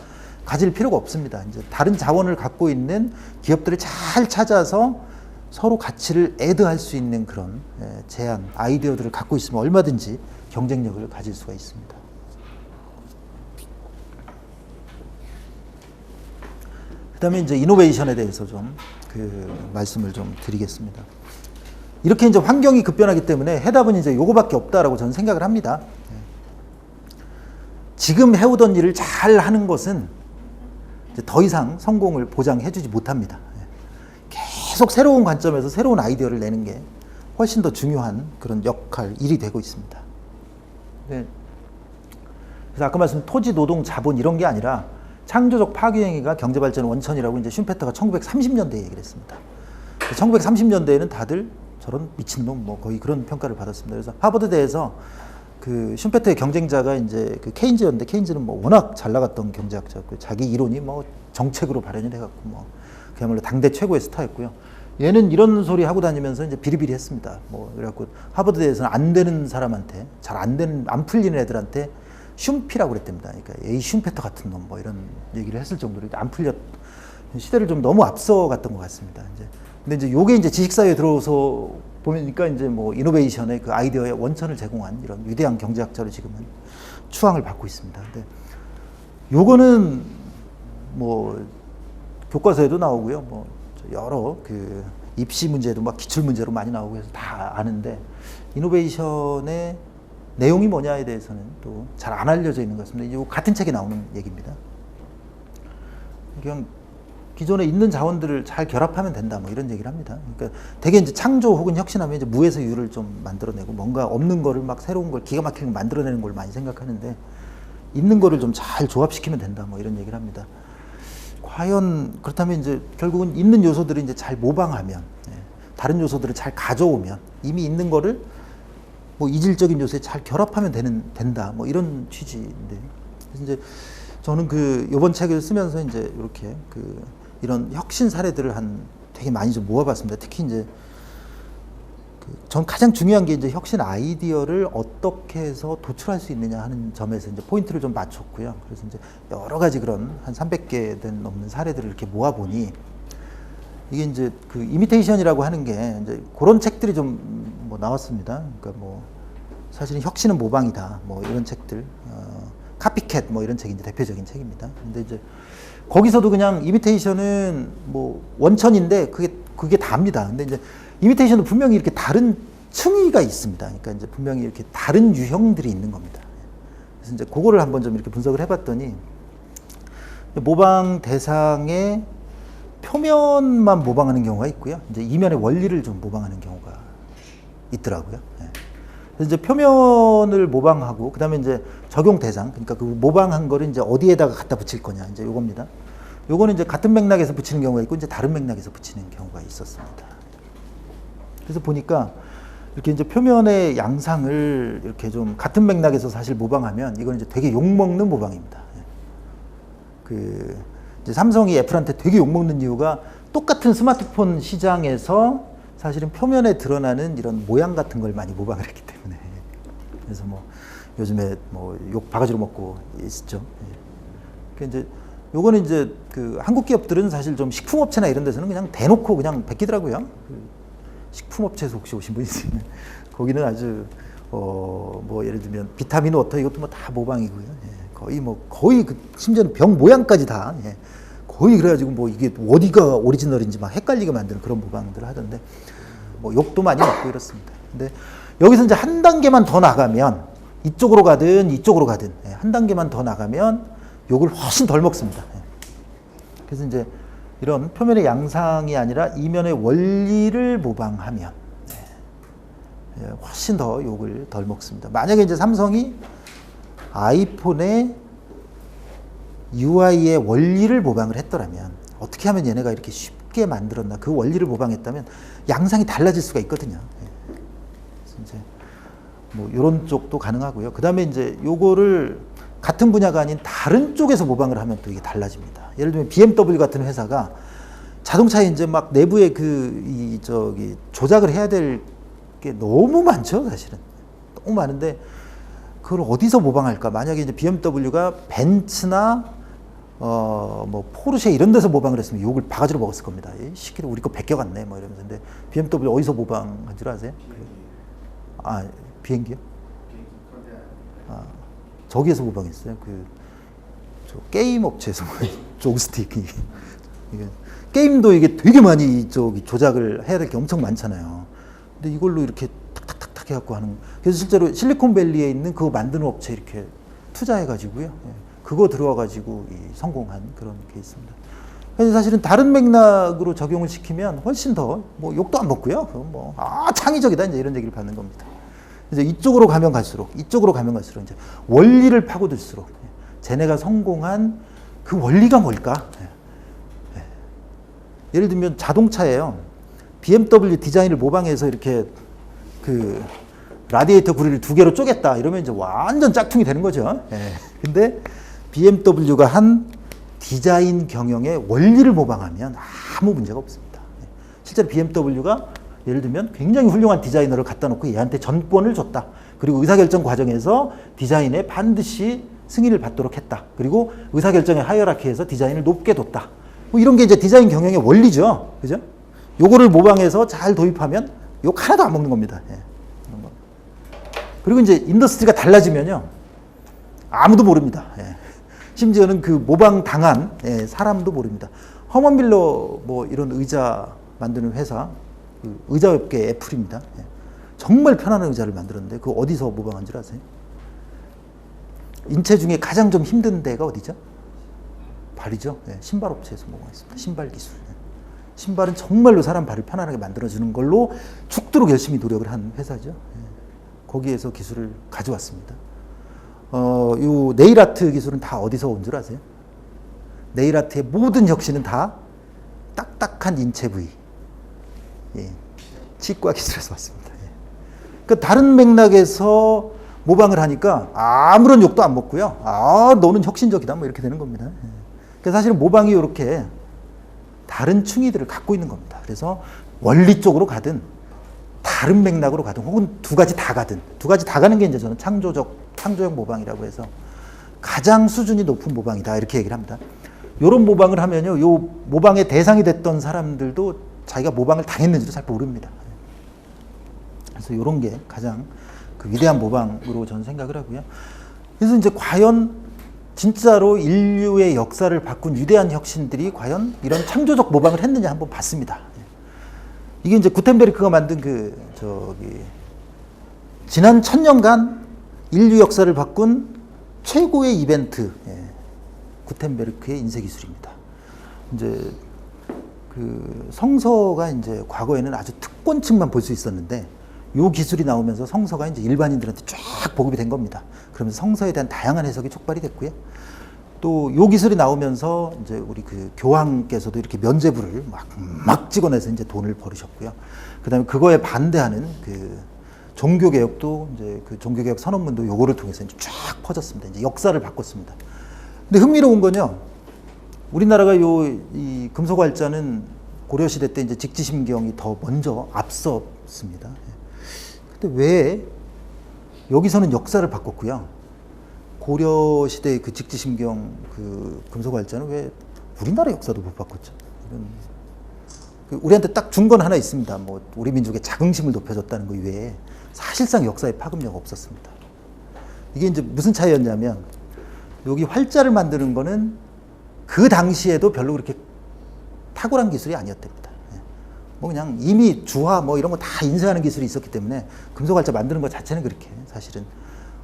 가질 필요가 없습니다. 이제 다른 자원을 갖고 있는 기업들을 잘 찾아서 서로 가치를 애드할 수 있는 그런 제안, 아이디어들을 갖고 있으면 얼마든지 경쟁력을 가질 수가 있습니다. 그다음에 이제 이노베이션에 대해서 좀 말씀을 좀 드리겠습니다. 이렇게 이제 환경이 급변하기 때문에 해답은 이제 요거밖에 없다라고 저는 생각을 합니다. 지금 해오던 일을 잘 하는 것은 이제 더 이상 성공을 보장해주지 못합니다. 계속 새로운 관점에서 새로운 아이디어를 내는 게 훨씬 더 중요한 그런 일이 되고 있습니다. 그래서 아까 말씀 토지, 노동, 자본 이런 게 아니라 창조적 파괴행위가 경제발전의 원천이라고 이제 슈페터가 1930년대에 얘기를 했습니다. 1930년대에는 다들 저런 미친놈 뭐 거의 그런 평가를 받았습니다. 그래서 하버드대에서 슈페터의 경쟁자가 이제 케인즈였는데, 케인즈는 뭐 워낙 잘 나갔던 경제학자였고 자기 이론이 뭐 정책으로 발현이 돼갖고 뭐 그야말로 당대 최고의 스타였고요. 얘는 이런 소리 하고 다니면서 이제 비리비리했습니다. 뭐 그래갖고 하버드대에서는 안 되는 사람한테, 안 풀리는 애들한테 슌피라고 그랬답니다. 그러니까 에이 슌페터 같은 놈 뭐 이런 얘기를 했을 정도로 안 풀렸, 시대를 좀 너무 앞서갔던 것 같습니다. 근데 이제 요게 이제 지식사회에 들어서 보니까 이제 뭐 이노베이션의 아이디어의 원천을 제공한 이런 위대한 경제학자로 지금은 추앙을 받고 있습니다. 근데 요거는 뭐 교과서에도 나오고요. 뭐 여러 입시 문제도 막 기출 문제로 많이 나오고 해서 다 아는데, 이노베이션의 내용이 뭐냐에 대해서는 또 잘 안 알려져 있는 것 같습니다. 이 같은 책에 나오는 얘기입니다. 그냥 기존에 있는 자원들을 잘 결합하면 된다, 뭐 이런 얘기를 합니다. 그러니까 되게 이제 창조 혹은 혁신하면 이제 무에서 유를 좀 만들어내고 뭔가 없는 거를 막 새로운 걸 기가 막히게 만들어내는 걸 많이 생각하는데, 있는 거를 좀 잘 조합시키면 된다, 뭐 이런 얘기를 합니다. 과연 그렇다면 이제 결국은 있는 요소들을 이제 잘 모방하면, 다른 요소들을 잘 가져오면 이미 있는 거를 뭐 이질적인 요소에 잘 결합하면 된다, 뭐 이런 취지인데, 그래서 이제 저는 이번 책을 쓰면서 이제 이렇게 이런 혁신 사례들을 되게 많이 좀 모아봤습니다. 특히 이제 전 가장 중요한 게 이제 혁신 아이디어를 어떻게 해서 도출할 수 있느냐 하는 점에서 이제 포인트를 좀 맞췄고요. 그래서 이제 여러 가지 그런 한 300개 넘는 사례들을 이렇게 모아보니, 이게 이제 이미테이션이라고 하는 게 이제 그런 책들이 좀 뭐 나왔습니다. 그러니까 뭐 사실은 혁신은 모방이다, 뭐 이런 책들, 카피캣 뭐 이런 책이 이제 대표적인 책입니다. 근데 이제 거기서도 그냥 이미테이션은 뭐 원천인데 그게 답니다. 근데 이제 이미테이션은 분명히 이렇게 다른 층위가 있습니다. 그러니까 이제 분명히 이렇게 다른 유형들이 있는 겁니다. 그래서 이제 그거를 한번 좀 이렇게 분석을 해봤더니, 모방 대상의 표면만 모방하는 경우가 있고요. 이제 이면의 원리를 좀 모방하는 경우가 있더라고요. 그래서 이제 표면을 모방하고, 그 다음에 이제 적용 대상, 그러니까 모방한 거를 이제 어디에다가 갖다 붙일 거냐, 이제 요겁니다. 요거는 이제 같은 맥락에서 붙이는 경우가 있고, 이제 다른 맥락에서 붙이는 경우가 있었습니다. 그래서 보니까 이렇게 이제 표면의 양상을 이렇게 좀 같은 맥락에서 사실 모방하면 이건 이제 되게 욕먹는 모방입니다. 이제 삼성이 애플한테 되게 욕먹는 이유가 똑같은 스마트폰 시장에서 사실은 표면에 드러나는 이런 모양 같은 걸 많이 모방을 했기 때문에. 그래서 뭐 요즘에 뭐 욕 바가지로 먹고 있죠. 그러니까 이제 요거는 이제 한국 기업들은 사실 좀 식품업체나 이런 데서는 그냥 대놓고 그냥 베끼더라고요. 식품업체에서 혹시 오신 분 있으면 거기는 아주 뭐 예를 들면 비타민 워터 이것도 뭐 다 모방이고요. 예, 거의 심지어는 병 모양까지 다 예, 거의 그래가지고 뭐 이게 어디가 오리지널인지 막 헷갈리게 만드는 그런 모방들을 하던데 뭐 욕도 많이 먹고 이렇습니다. 근데 여기서 이제 한 단계만 더 나가면 이쪽으로 가든 이쪽으로 가든 예, 한 단계만 더 나가면 욕을 훨씬 덜 먹습니다. 예. 그래서 이제 이런 표면의 양상이 아니라 이면의 원리를 모방하면 예, 훨씬 더 욕을 덜 먹습니다. 만약에 이제 삼성이 아이폰의 UI의 원리를 모방을 했더라면 어떻게 하면 얘네가 이렇게 쉽게 만들었나 그 원리를 모방했다면 양상이 달라질 수가 있거든요. 예. 그래서 이제 뭐 이런 쪽도 가능하고요. 그 다음에 이제 요거를 같은 분야가 아닌 다른 쪽에서 모방을 하면 또 이게 달라집니다. 예를 들면 BMW 같은 회사가 자동차에 이제 막 내부에 조작을 해야 될 게 너무 많죠, 사실은. 너무 많은데 그걸 어디서 모방할까? 만약에 이제 BMW가 벤츠나 뭐 포르쉐 이런 데서 모방을 했으면 욕을 바가지로 먹었을 겁니다. 이 시키를 우리 거 베껴갔네, 뭐 이러면서. 근데 BMW 어디서 모방한 줄 아세요? 아, 비행기요? 아, 저기에서 모방했어요. 저 게임 업체에서 조그스틱 게임도 이게 되게 많이 조작을 해야 될 게 엄청 많잖아요. 근데 이걸로 이렇게 탁탁탁탁 해갖고 하는. 그래서 실제로 실리콘밸리에 있는 그거 만드는 업체 이렇게 투자해가지고요. 예, 그거 들어와가지고 성공한 그런 케이스입니다. 그래서 사실은 다른 맥락으로 적용을 시키면 훨씬 더 뭐 욕도 안 먹고요. 뭐 창의적이다 이제 이런 얘기를 받는 겁니다. 이제 이쪽으로 가면 갈수록 이제 원리를 파고들수록 쟤네가 성공한 그 원리가 뭘까? 예를 들면 자동차예요. BMW 디자인을 모방해서 이렇게 그 라디에이터 구리를 두 개로 쪼갰다 이러면 이제 완전 짝퉁이 되는 거죠. 근데 BMW가 한 디자인 경영의 원리를 모방하면 아무 문제가 없습니다. 실제로 BMW가 예를 들면 굉장히 훌륭한 디자이너를 갖다 놓고 얘한테 전권을 줬다. 그리고 의사결정 과정에서 디자인에 반드시 승인을 받도록 했다. 그리고 의사결정의 하이어라키에서 디자인을 높게 뒀다. 뭐 이런 게 이제 디자인 경영의 원리죠. 그죠? 요거를 모방해서 잘 도입하면 욕 하나도 안 먹는 겁니다. 예. 그리고 이제 인더스트리가 달라지면요. 아무도 모릅니다. 예. 심지어는 그 모방 당한 사람도 모릅니다. 허먼 밀러 뭐 이런 의자 만드는 회사, 그 의자업계 애플입니다. 예. 정말 편안한 의자를 만들었는데 그거 어디서 모방한 줄 아세요? 인체 중에 가장 좀 힘든 데가 어디죠? 발이죠. 예. 신발 업체에서 모방했습니다. 신발 기술. 신발은 정말로 사람 발을 편안하게 만들어주는 걸로 죽도록 열심히 노력을 한 회사죠. 거기에서 기술을 가져왔습니다. 요 네일 아트 기술은 다 어디서 온 줄 아세요? 네일 아트의 모든 혁신은 다 딱딱한 인체 부위. 예. 치과 기술에서 왔습니다. 예. 그러니까 다른 맥락에서 모방을 하니까 아무런 욕도 안 먹고요. 너는 혁신적이다. 뭐 이렇게 되는 겁니다. 예. 그러니까 사실은 모방이 이렇게 다른 충의들을 갖고 있는 겁니다. 그래서 원리 쪽으로 가든 다른 맥락으로 가든 혹은 두 가지 다 가는 게 이제 저는 창조적 모방이라고 해서 가장 수준이 높은 모방이다 이렇게 얘기를 합니다. 이런 모방을 하면요, 요 모방의 대상이 됐던 사람들도 자기가 모방을 당했는지도 잘 모릅니다. 그래서 이런 게 가장 그 위대한 모방으로 저는 생각을 하고요. 그래서 이제 과연 진짜로 인류의 역사를 바꾼 위대한 혁신들이 과연 이런 창조적 모방을 했느냐 한번 봤습니다. 이게 이제 구텐베르크가 만든 지난 1000년간 인류 역사를 바꾼 최고의 이벤트, 구텐베르크의 인쇄 기술입니다. 이제 그 성서가 이제 과거에는 아주 특권층만 볼 수 있었는데 요 기술이 나오면서 성서가 이제 일반인들한테 쫙 보급이 된 겁니다. 그러면서 성서에 대한 다양한 해석이 촉발이 됐고요. 또 요 기술이 나오면서 이제 우리 그 교황께서도 이렇게 면죄부를 막 찍어내서 이제 돈을 벌으셨고요. 그다음에 그거에 반대하는 그 종교개혁도 이제 그 종교개혁 선언문도 요거를 통해서 이제 쫙 퍼졌습니다. 이제 역사를 바꿨습니다. 근데 흥미로운 건요. 우리나라가 이 금속활자는 고려시대 때 이제 직지심경이 더 먼저 앞섰습니다. 근데 왜 여기서는 역사를 바꿨고요. 고려시대의 그 직지심경 그 금속활자는 왜 우리나라 역사도 못 바꿨죠? 우리한테 딱 준 건 하나 있습니다. 뭐 우리 민족의 자긍심을 높여줬다는 거 이외에 사실상 역사에 파급력 없었습니다. 이게 이제 무슨 차이였냐면 여기 활자를 만드는 거는 그 당시에도 별로 그렇게 탁월한 기술이 아니었답니다. 뭐 그냥 이미 주화 뭐 이런 거 다 인쇄하는 기술이 있었기 때문에 금속 활자 만드는 것 자체는 그렇게 사실은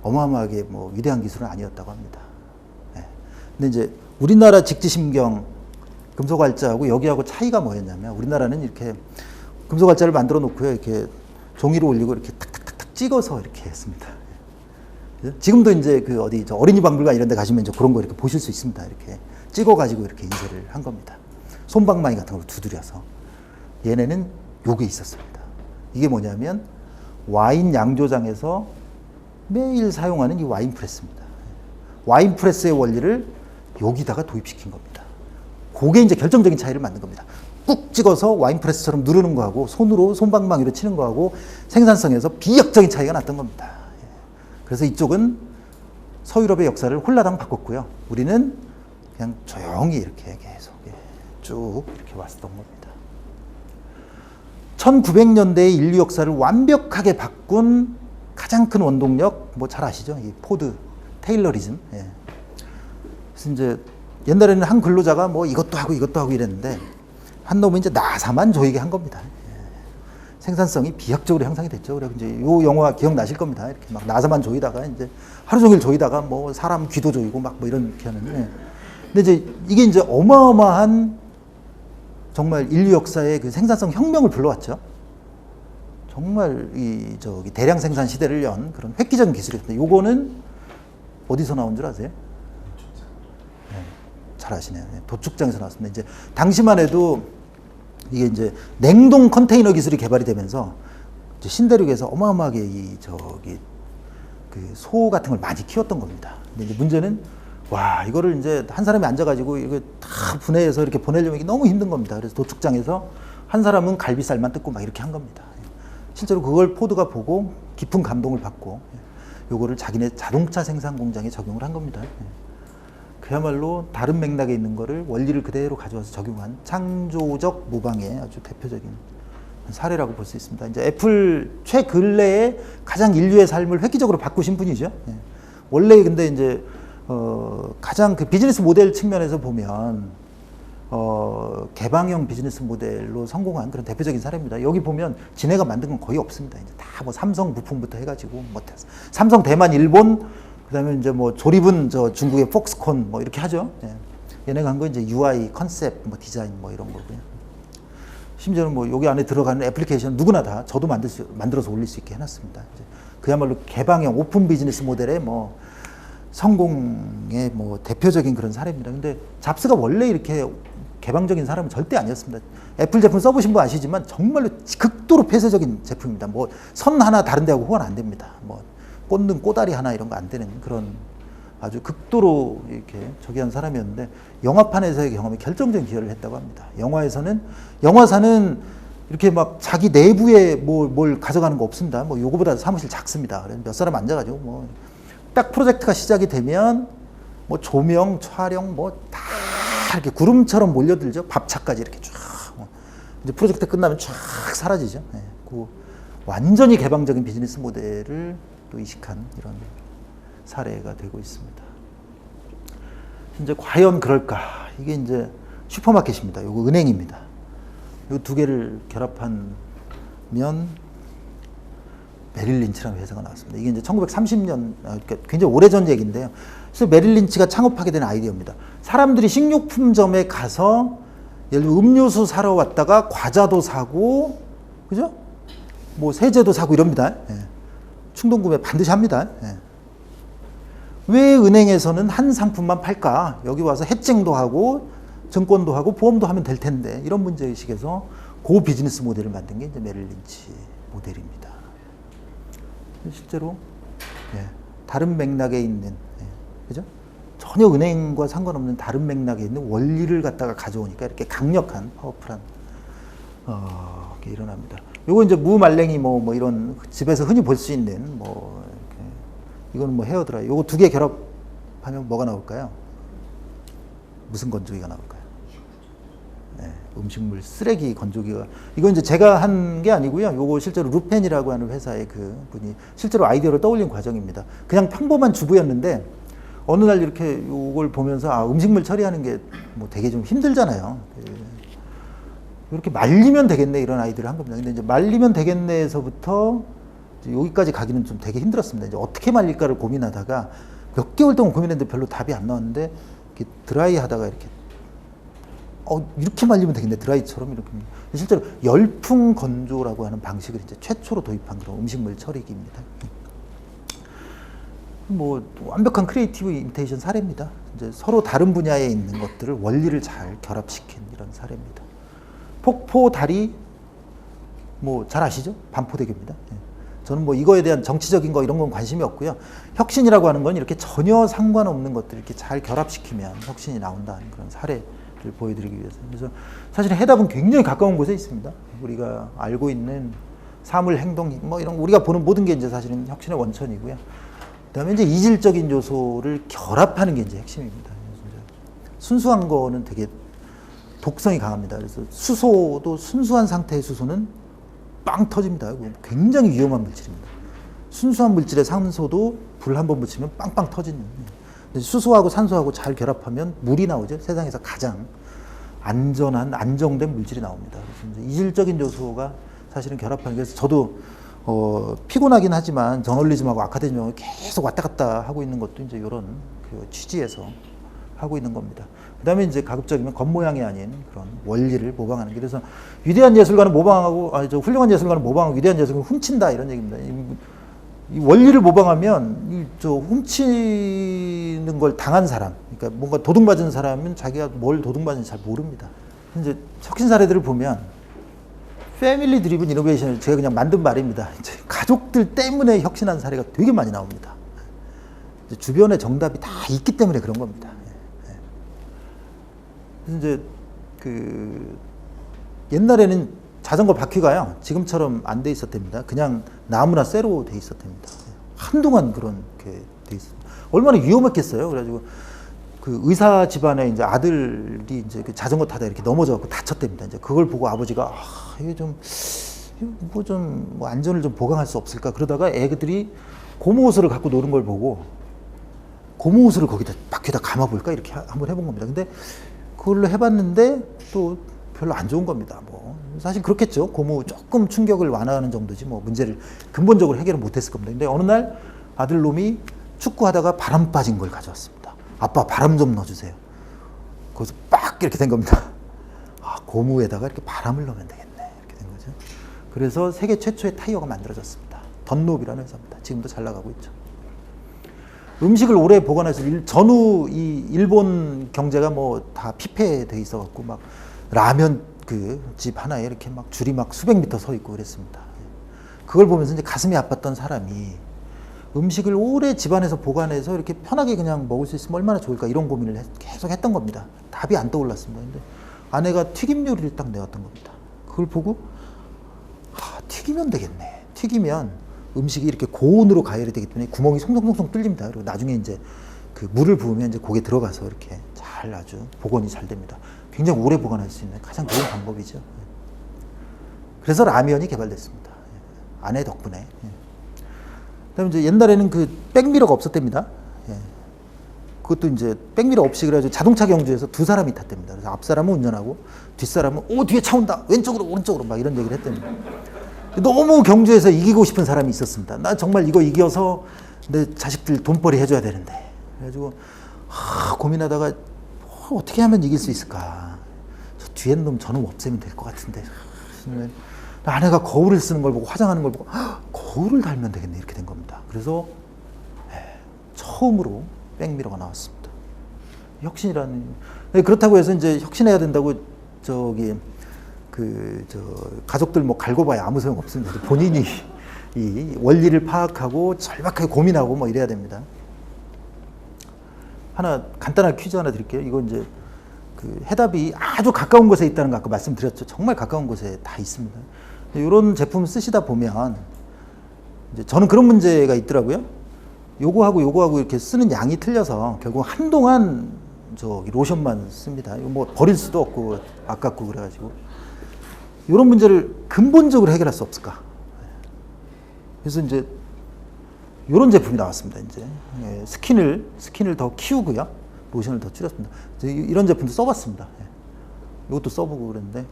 어마어마하게 뭐 위대한 기술은 아니었다고 합니다. 근데 이제 우리나라 직지심경 금속 활자하고 여기하고 차이가 뭐였냐면 우리나라는 이렇게 금속 활자를 만들어 놓고요. 이렇게 종이로 올리고 이렇게 탁탁탁탁 찍어서 이렇게 했습니다. 지금도 이제 그 어디 저 어린이 박물관 이런 데 가시면 이제 그런 거 이렇게 보실 수 있습니다. 이렇게 찍어 가지고 이렇게 인쇄를 한 겁니다. 솜방망이 같은 걸로 두드려서. 얘네는 요게 있었습니다. 이게 뭐냐면 와인 양조장에서 매일 사용하는 이 와인 프레스입니다. 와인 프레스의 원리를 여기다가 도입시킨 겁니다. 그게 이제 결정적인 차이를 만든 겁니다. 꾹 찍어서 와인 프레스처럼 누르는 거하고 손으로 솜방망이로 치는 거하고 생산성에서 비약적인 차이가 났던 겁니다. 그래서 이쪽은 서유럽의 역사를 홀라당 바꿨고요. 우리는 그냥 조용히 이렇게 계속 쭉 이렇게 왔었던 겁니다. 1900년대의 인류 역사를 완벽하게 바꾼 가장 큰 원동력, 뭐 잘 아시죠? 이 포드, 테일러리즘. 그래서 이제 옛날에는 한 근로자가 뭐 이것도 하고 이랬는데 한 놈은 이제 나사만 조이게 한 겁니다. 생산성이 비약적으로 향상이 됐죠. 그래서 이제 요 영화 기억나실 겁니다. 이렇게 막 나사만 조이다가 이제 하루 종일 조이다가 뭐 사람 귀도 조이고 막 뭐 이렇게 하는데. 근데 이제 이게 이제 어마어마한 정말 인류 역사의 그 생산성 혁명을 불러왔죠. 정말 이 저기 대량 생산 시대를 연 그런 획기적인 기술이었습니다. 요거는 어디서 나온 줄 아세요? 잘 아시네요. 도축장에서 나왔습니다. 이제 당시만 해도 이게 이제 냉동 컨테이너 기술이 개발이 되면서 이제 신대륙에서 어마어마하게 이 저기 그 소 같은 걸 많이 키웠던 겁니다. 근데 이제 문제는 와 이거를 이제 한 사람이 앉아가지고 이거 다 분해해서 이렇게 보내려면 이게 너무 힘든 겁니다. 그래서 도축장에서 한 사람은 갈비살만 뜯고 막 이렇게 한 겁니다. 실제로 그걸 포드가 보고 깊은 감동을 받고 요거를 자기네 자동차 생산 공장에 적용을 한 겁니다. 그야말로 다른 맥락에 있는 거를 원리를 그대로 가져와서 적용한 창조적 모방의 아주 대표적인 사례라고 볼 수 있습니다. 이제 애플 최근래에 가장 인류의 삶을 획기적으로 바꾸신 분이죠. 원래 근데 이제 가장 그 비즈니스 모델 측면에서 보면 개방형 비즈니스 모델로 성공한 그런 대표적인 사례입니다. 여기 보면 지네가 만든 건 거의 없습니다. 이제 다 뭐 삼성 부품부터 해가지고 뭐 삼성 대만 일본 그다음에 이제 뭐 조립은 저 중국의 폭스콘 뭐 이렇게 하죠. 얘네가 한 거 이제 UI 컨셉 뭐 디자인 뭐 이런 거고요. 심지어는 뭐 여기 안에 들어가는 애플리케이션 누구나 다 저도 만들어서 올릴 수 있게 해놨습니다. 이제 그야말로 개방형 오픈 비즈니스 모델의 뭐 성공의 뭐 대표적인 그런 사례입니다. 근데 잡스가 원래 이렇게 개방적인 사람은 절대 아니었습니다. 애플 제품 써보신 분 아시지만 정말로 극도로 폐쇄적인 제품입니다. 뭐 선 하나 다른 데하고 호환 안 됩니다. 뭐 꽂는 꼬다리 하나 이런 거 안 되는 그런 아주 극도로 이렇게 저기 한 사람이었는데 영화판에서의 경험이 결정적인 기여를 했다고 합니다. 영화사는 이렇게 막 자기 내부에 뭘 가져가는 거 없습니다. 뭐 요거보다 사무실 작습니다. 그래서 몇 사람 앉아가지고 뭐 딱 프로젝트가 시작이 되면 뭐 조명, 촬영 뭐 다 이렇게 구름처럼 몰려들죠. 밥차까지 이렇게 쫙. 이제 프로젝트 끝나면 쫙 사라지죠. 그 완전히 개방적인 비즈니스 모델을 또 이식한 이런 사례가 되고 있습니다. 이제 과연 그럴까? 이게 이제 슈퍼마켓입니다. 요거 은행입니다. 요 두 개를 결합한 면 메릴 린치라는 회사가 나왔습니다. 이게 이제 1930년, 그러니까 굉장히 오래전 얘기인데요. 그래서 메릴 린치가 창업하게 된 아이디어입니다. 사람들이 식료품점에 가서 예를 들어 음료수 사러 왔다가 과자도 사고, 그죠? 뭐 세제도 사고 이럽니다. 충동구매 반드시 합니다. 왜 은행에서는 한 상품만 팔까? 여기 와서 해증도 하고 증권도 하고 보험도 하면 될 텐데 이런 문제의식에서 그 비즈니스 모델을 만든 게 이제 메릴 린치 모델입니다. 실제로 다른 맥락에 있는 그죠? 전혀 은행과 상관없는 다른 맥락에 있는 원리를 갖다가 가져오니까 이렇게 강력한 파워풀한 게 일어납니다. 요거 이제 무말랭이 뭐 이런 집에서 흔히 볼 수 있는 뭐 이거는 뭐 헤어드라이. 요거 두 개 결합하면 뭐가 나올까요? 무슨 건조기가 나올까요? 예, 음식물 쓰레기 건조기가 이건 이제 제가 한 게 아니고요. 요거 실제로 루펜이라고 하는 회사의 그 분이 실제로 아이디어를 떠올린 과정입니다. 그냥 평범한 주부였는데 어느 날 이렇게 요걸 보면서 아 음식물 처리하는 게 뭐 되게 좀 힘들잖아요. 이렇게 말리면 되겠네 이런 아이디어를 한 겁니다. 근데 이제 말리면 되겠네에서부터 여기까지 가기는 좀 되게 힘들었습니다. 이제 어떻게 말릴까를 고민하다가 몇 개월 동안 고민했는데 별로 답이 안 나왔는데 이렇게 드라이 하다가 이렇게 말리면 되겠네 드라이처럼 이렇게 실제로 열풍 건조라고 하는 방식을 이제 최초로 도입한 그런 음식물 처리기입니다. 뭐 완벽한 크리에이티브 이미테이션 사례입니다. 이제 서로 다른 분야에 있는 것들을 원리를 잘 결합시킨 이런 사례입니다. 폭포 다리 뭐 잘 아시죠? 반포대교입니다. 저는 뭐 이거에 대한 정치적인 거 이런 건 관심이 없고요. 혁신이라고 하는 건 이렇게 전혀 상관없는 것들 이렇게 잘 결합시키면 혁신이 나온다는 그런 사례를 보여드리기 위해서. 그래서 사실 해답은 굉장히 가까운 곳에 있습니다. 우리가 알고 있는 사물, 행동 뭐 이런 우리가 보는 모든 게 이제 사실은 혁신의 원천이고요. 그다음에 이제 이질적인 요소를 결합하는 게 이제 핵심입니다. 순수한 거는 되게 독성이 강합니다. 그래서 수소도 순수한 상태의 수소는 빵 터집니다. 굉장히 위험한 물질입니다. 순수한 물질의 산소도 불 한 번 붙이면 빵빵 터지는. 수소하고 산소하고 잘 결합하면 물이 나오죠. 세상에서 가장 안전한 안정된 물질이 나옵니다. 그래서 이질적인 요소가 사실은 결합하는. 그래서 저도 피곤하긴 하지만 저널리즘하고 아카데미하고 계속 왔다 갔다 하고 있는 것도 이제 이런 그 취지에서 하고 있는 겁니다. 그 다음에 이제 가급적이면 겉모양이 아닌 그런 원리를 모방하는 게. 그래서 위대한 예술가는 모방하고, 훌륭한 예술가는 모방하고 위대한 예술가는 훔친다 이런 얘기입니다. 이 원리를 모방하면 훔치는 걸 당한 사람, 그러니까 뭔가 도둑맞은 사람은 자기가 뭘 도둑맞은지 잘 모릅니다. 이제 혁신 사례들을 보면 패밀리 드리븐 이노베이션을 제가 그냥 만든 말입니다. 이제 가족들 때문에 혁신한 사례가 되게 많이 나옵니다. 이제 주변에 정답이 다 있기 때문에 그런 겁니다. 그래서 이제 옛날에는 자전거 바퀴가요 지금처럼 안 돼 있었답니다. 그냥 나무나 쇠로 돼 있었답니다. 한동안 그런 게 돼 있습니다. 얼마나 위험했겠어요. 그래가지고 그 의사 집안의 이제 아들이 이제 그 자전거 타다 이렇게 넘어져갖고 다쳤답니다. 이제 그걸 보고 아버지가 이게 뭐 안전을 좀 보강할 수 없을까 그러다가 애들이 고무호스를 갖고 노는 걸 보고 고무호스를 거기다 바퀴에다 감아볼까 이렇게 한번 해본 겁니다. 근데 그걸로 해봤는데 또 별로 안 좋은 겁니다. 뭐 사실 그렇겠죠. 고무 조금 충격을 완화하는 정도지 뭐 문제를 근본적으로 해결은 못했을 겁니다. 근데 어느 날 아들놈이 축구하다가 바람 빠진 걸 가져왔습니다. 아빠 바람 좀 넣어주세요. 거기서 빡 이렇게 된 겁니다. 고무에다가 이렇게 바람을 넣으면 되겠네 이렇게 된 거죠. 그래서 세계 최초의 타이어가 만들어졌습니다. 던롭이라는 회사입니다. 지금도 잘 나가고 있죠. 음식을 오래 보관해서 전후 이 일본 경제가 뭐 다 피폐돼 있어갖고 막 라면 그 집 하나에 이렇게 막 줄이 막 수백 미터 서 있고 그랬습니다. 그걸 보면서 이제 가슴이 아팠던 사람이 음식을 오래 집안에서 보관해서 이렇게 편하게 그냥 먹을 수 있으면 얼마나 좋을까 이런 고민을 계속 했던 겁니다. 답이 안 떠올랐습니다. 근데 아내가 튀김 요리를 딱 내왔던 겁니다. 그걸 보고 튀기면 되겠네. 튀기면 음식이 이렇게 고온으로 가열이 되기 때문에 구멍이 송송송송 뚫립니다. 그리고 나중에 이제 그 물을 부으면 이제 고기에 들어가서 이렇게 잘 아주 복원이 잘 됩니다. 굉장히 오래 보관할 수 있는 가장 좋은 방법이죠. 그래서 라면이 개발됐습니다. 아내 덕분에. 그다음에 이제 옛날에는 그 백미러가 없었답니다. 그것도 이제 백미러 없이 그래가지고 자동차 경주에서 두 사람이 탔답니다. 그래서 앞 사람은 운전하고 뒷 사람은 뒤에 차 온다 왼쪽으로 오른쪽으로 막 이런 얘기를 했답니다. 너무 경주에서 이기고 싶은 사람이 있었습니다. 나 정말 이거 이겨서 내 자식들 돈벌이 해줘야 되는데. 그래가지고 고민하다가 어떻게 하면 이길 수 있을까. 저 뒤에 놈 저놈 없애면 될 것 같은데. 아내가 거울을 쓰는 걸 보고 화장하는 걸 보고 거울을 달면 되겠네 이렇게 된 겁니다. 그래서 처음으로 백미러가 나왔습니다. 혁신이라는. 그렇다고 해서 이제 혁신해야 된다고 가족들 뭐 갈고봐야 아무 소용 없습니다. 본인이 이 원리를 파악하고 절박하게 고민하고 뭐 이래야 됩니다. 하나 간단한 퀴즈 하나 드릴게요. 이거 이제 그 해답이 아주 가까운 곳에 있다는 거 아까 말씀드렸죠. 정말 가까운 곳에 다 있습니다. 이런 제품 쓰시다 보면 이제 저는 그런 문제가 있더라고요. 요거하고 이렇게 쓰는 양이 틀려서 결국 한동안 저기 로션만 씁니다. 이거 뭐 버릴 수도 없고 아깝고 그래가지고 이런 문제를 근본적으로 해결할 수 없을까? 그래서 이제 이런 제품이 나왔습니다. 이제 스킨을 더 키우고요, 로션을 더 줄였습니다. 이런 제품도 써봤습니다. 이것도 써보고 그랬는데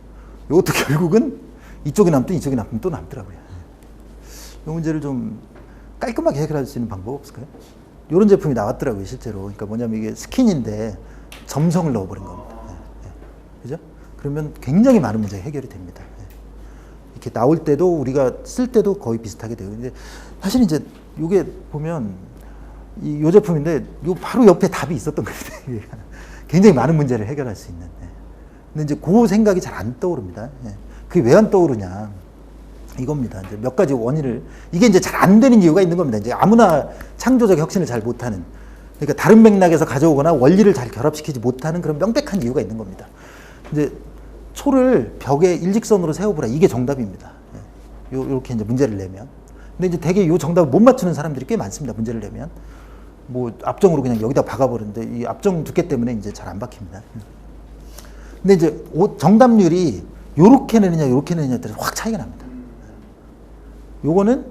이것도 결국은 이쪽이 남든 이쪽이 남든 또 남더라고요. 이 문제를 좀 깔끔하게 해결할 수 있는 방법 없을까요? 이런 제품이 나왔더라고요, 실제로. 그러니까 뭐냐면 이게 스킨인데 점성을 넣어버린 겁니다. 그죠? 그러면 굉장히 많은 문제가 해결이 됩니다. 이렇게 나올 때도 우리가 쓸 때도 거의 비슷하게 돼요. 근데 사실 이제 이게 보면 이 제품인데 요 바로 옆에 답이 있었던 겁니다. 굉장히 많은 문제를 해결할 수 있는. 근데 이제 그 생각이 잘 안 떠오릅니다. 그게 왜 안 떠오르냐? 이겁니다. 이제 몇 가지 원인을, 이게 이제 잘 안 되는 이유가 있는 겁니다. 이제 아무나 창조적 혁신을 잘 못하는, 그러니까 다른 맥락에서 가져오거나 원리를 잘 결합시키지 못하는 그런 명백한 이유가 있는 겁니다. 이제 초를 벽에 일직선으로 세워보라, 이게 정답입니다. 요렇게 이제 문제를 내면. 근데 이제 되게 요 정답을 못 맞추는 사람들이 꽤 많습니다. 문제를 내면. 뭐 앞정으로 그냥 여기다 박아버리는데 이 앞정 두께 때문에 이제 잘 안 박힙니다. 근데 이제 정답률이 요렇게 내느냐 요렇게 내느냐에 따라서 확 차이가 납니다. 요거는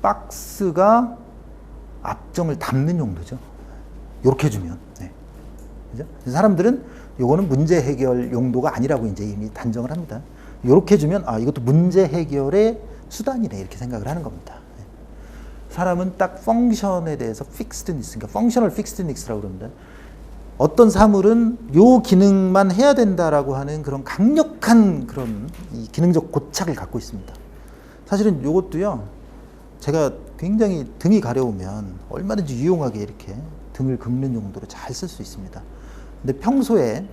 박스가 앞정을 담는 용도죠. 요렇게 해주면. 네. 그죠? 사람들은 요거는 문제 해결 용도가 아니라고 이제 이미 단정을 합니다. 요렇게 해주면, 아, 이것도 문제 해결의 수단이네, 이렇게 생각을 하는 겁니다. 네. 사람은 딱 펑션에 대해서 픽스드 니스, 그러니까 펑셔널 픽스드 니스라고 그럽니다. 어떤 사물은 요 기능만 해야 된다라고 하는 그런 강력한 그런 이 기능적 고착을 갖고 있습니다. 사실은 요것도요, 제가 굉장히 등이 가려우면 얼마든지 유용하게 이렇게 등을 긁는 용도로 잘 쓸 수 있습니다. 근데 평소에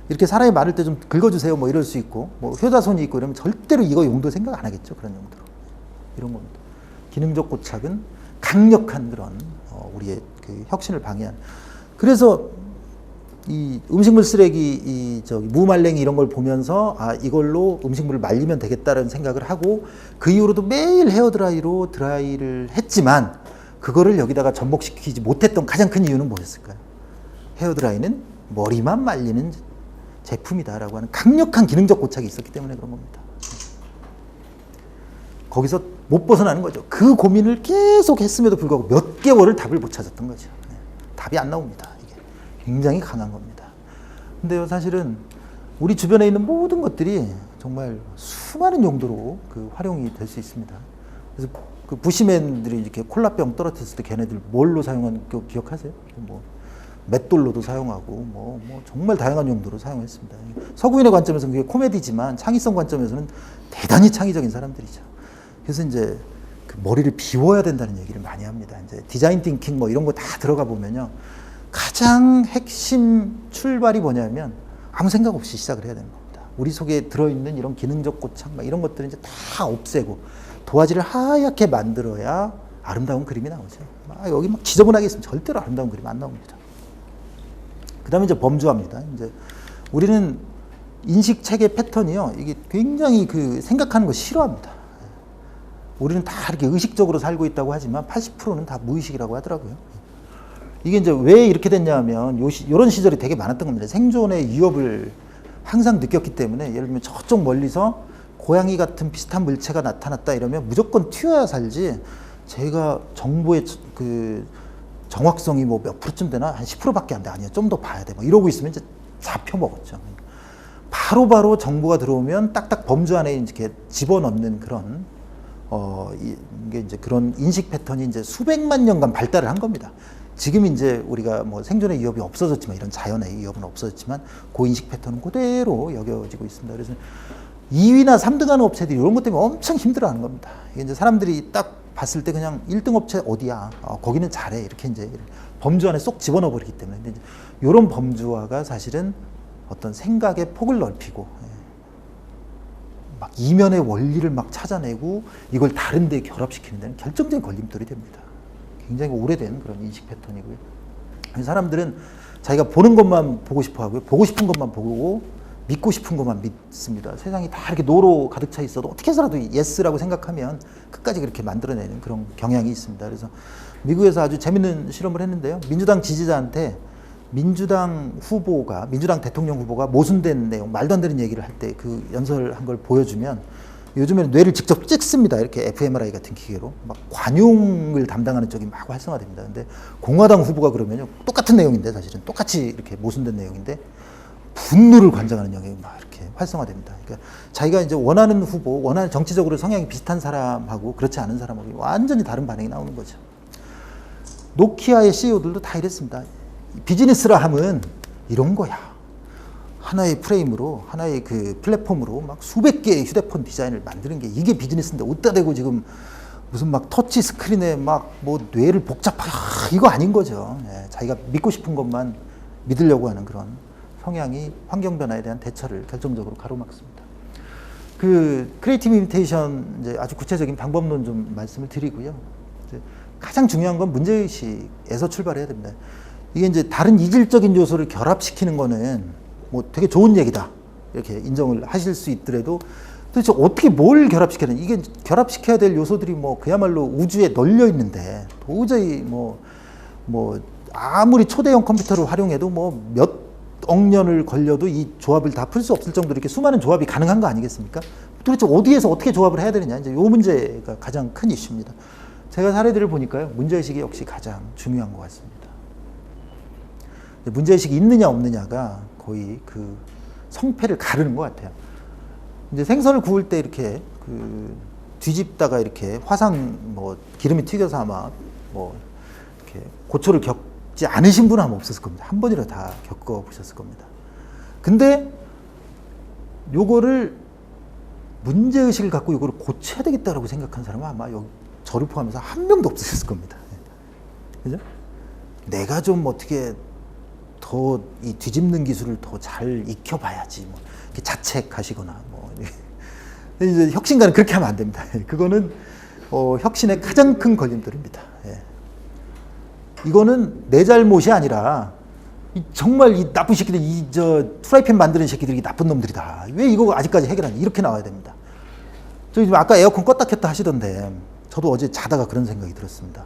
이렇게 사람이 많을 때 좀 긁어주세요 뭐 이럴 수 있고, 뭐 효자손이 있고 이러면 절대로 이거 용도 생각 안 하겠죠. 그런 용도로. 이런 겁니다. 기능적 고착은 강력한 그런 우리의 그 혁신을 방해한. 그래서 이 음식물 쓰레기, 무말랭이 이런 걸 보면서, 아, 이걸로 음식물을 말리면 되겠다는 생각을 하고, 그 이후로도 매일 헤어드라이로 드라이를 했지만, 그거를 여기다가 접목시키지 못했던 가장 큰 이유는 뭐였을까요? 헤어드라이는 머리만 말리는 제품이다라고 하는 강력한 기능적 고착이 있었기 때문에 그런 겁니다. 거기서 못 벗어나는 거죠. 그 고민을 계속 했음에도 불구하고 몇 개월을 답을 못 찾았던 거죠. 답이 안 나옵니다. 굉장히 강한 겁니다. 근데요, 사실은 우리 주변에 있는 모든 것들이 정말 수많은 용도로 그 활용이 될 수 있습니다. 그래서 그 부시맨들이 이렇게 콜라병 떨어뜨렸을 때 걔네들 뭘로 사용한 거 기억하세요? 뭐 맷돌로도 사용하고 뭐 정말 다양한 용도로 사용했습니다. 서구인의 관점에서는 그게 코미디지만 창의성 관점에서는 대단히 창의적인 사람들이죠. 그래서 이제 그 머리를 비워야 된다는 얘기를 많이 합니다. 이제 디자인 띵킹 뭐 이런 거 다 들어가 보면요, 가장 핵심 출발이 뭐냐면 아무 생각 없이 시작을 해야 되는 겁니다. 우리 속에 들어있는 이런 기능적 고착 막 이런 것들을 이제 다 없애고 도화지를 하얗게 만들어야 아름다운 그림이 나오죠. 여기 막 지저분하게 있으면 절대로 아름다운 그림 안 나옵니다. 그 다음에 이제 범주화입니다. 이제 우리는 인식 체계 패턴이요, 이게 굉장히 그 생각하는 거 싫어합니다. 우리는 다 이렇게 의식적으로 살고 있다고 하지만 80%는 다 무의식이라고 하더라고요. 이게 이제 왜 이렇게 됐냐 하면 요런 시절이 되게 많았던 겁니다. 생존의 위협을 항상 느꼈기 때문에, 예를 들면 저쪽 멀리서 고양이 같은 비슷한 물체가 나타났다 이러면 무조건 튀어야 살지, 제가 정보의 그 정확성이 뭐 몇 프로쯤 되나? 한 10%밖에 안 돼. 아니야, 좀 더 봐야 돼. 뭐 이러고 있으면 이제 잡혀 먹었죠. 바로바로 정보가 들어오면 딱딱 범주 안에 이렇게 집어넣는 그런 이게 이제 그런 인식 패턴이 이제 수백만 년간 발달을 한 겁니다. 지금 이제 우리가 뭐 생존의 위협이 없어졌지만, 이런 자연의 위협은 없어졌지만 그 인식 패턴은 그대로 여겨지고 있습니다. 그래서 2위나 3등 하는 업체들이 이런 것 때문에 엄청 힘들어하는 겁니다. 이게 이제 사람들이 딱 봤을 때 그냥 1등 업체 어디야? 거기는 잘해. 이렇게 이제 범주 안에 쏙 집어넣어 버리기 때문에. 근데 이런 범주화가 사실은 어떤 생각의 폭을 넓히고, 막 이면의 원리를 막 찾아내고 이걸 다른 데 결합시키는 데는 결정적인 걸림돌이 됩니다. 굉장히 오래된 그런 인식 패턴이고요. 사람들은 자기가 보는 것만 보고 싶어 하고요. 보고 싶은 것만 보고 믿고 싶은 것만 믿습니다. 세상이 다 이렇게 노로 가득 차 있어도 어떻게 해서라도 예스라고 생각하면 끝까지 그렇게 만들어내는 그런 경향이 있습니다. 그래서 미국에서 아주 재밌는 실험을 했는데요. 민주당 지지자한테 민주당 대통령 후보가 모순된 내용, 말도 안 되는 얘기를 할 때 그 연설한 걸 보여주면 요즘에는 뇌를 직접 찍습니다. 이렇게 fMRI 같은 기계로. 막 관용을 담당하는 쪽이 막 활성화됩니다. 근데 공화당 후보가 그러면요. 똑같은 내용인데 사실은 똑같이 이렇게 모순된 내용인데 분노를 관장하는 영역이 막 이렇게 활성화됩니다. 그러니까 자기가 이제 원하는 후보, 원하는 정치적으로 성향이 비슷한 사람하고 그렇지 않은 사람하고 완전히 다른 반응이 나오는 거죠. 노키아의 CEO들도 다 이랬습니다. 비즈니스라 함은 이런 거야. 하나의 프레임으로, 하나의 그 플랫폼으로 막 수백 개의 휴대폰 디자인을 만드는 게 이게 비즈니스인데 어디다 대고 지금 무슨 막 터치 스크린에 막 뭐 뇌를 복잡하게 이거 아닌 거죠. 예, 자기가 믿고 싶은 것만 믿으려고 하는 그런 성향이 환경 변화에 대한 대처를 결정적으로 가로막습니다. 그 크리에이티브 이미테이션 이제 아주 구체적인 방법론 좀 말씀을 드리고요. 이제 가장 중요한 건 문제의식에서 출발해야 됩니다. 이게 이제 다른 이질적인 요소를 결합시키는 거는 뭐 되게 좋은 얘기다. 이렇게 인정을 하실 수 있더라도 도대체 어떻게 뭘 결합시켜야 되나. 이게 결합시켜야 될 요소들이 뭐 그야말로 우주에 널려 있는데 도저히 뭐 아무리 초대형 컴퓨터를 활용해도 뭐 몇 억 년을 걸려도 이 조합을 다 풀 수 없을 정도로 이렇게 수많은 조합이 가능한 거 아니겠습니까? 도대체 어디에서 어떻게 조합을 해야 되느냐. 이제 요 문제가 가장 큰 이슈입니다. 제가 사례들을 보니까요. 문제의식이 역시 가장 중요한 것 같습니다. 문제의식이 있느냐 없느냐가 거의 그 성패를 가르는 것 같아요. 이제 생선을 구울 때 이렇게 그 뒤집다가 이렇게 화상 뭐 기름이 튀겨서 아마 뭐 이렇게 고초를 겪지 않으신 분은 아마 없었을 겁니다. 한 번이라도 다 겪어보셨을 겁니다. 근데 요거를 문제의식을 갖고 요거를 고쳐야 되겠다라고 생각한 사람은 아마 여기 저를 포함해서 한 명도 없으셨을 겁니다. 그죠? 내가 좀 어떻게 더 이 뒤집는 기술을 더 잘 익혀봐야지. 뭐 이렇게 자책하시거나 뭐. 이제 혁신가는 그렇게 하면 안 됩니다. 그거는 혁신의 가장 큰 걸림돌입니다. 예. 이거는 내 잘못이 아니라 정말 이 나쁜 새끼들, 프라이팬 만드는 새끼들이 나쁜 놈들이다. 왜 이거 아직까지 해결 안 해? 이렇게 나와야 됩니다. 저 아까 에어컨 껐다 켰다 하시던데 저도 어제 자다가 그런 생각이 들었습니다.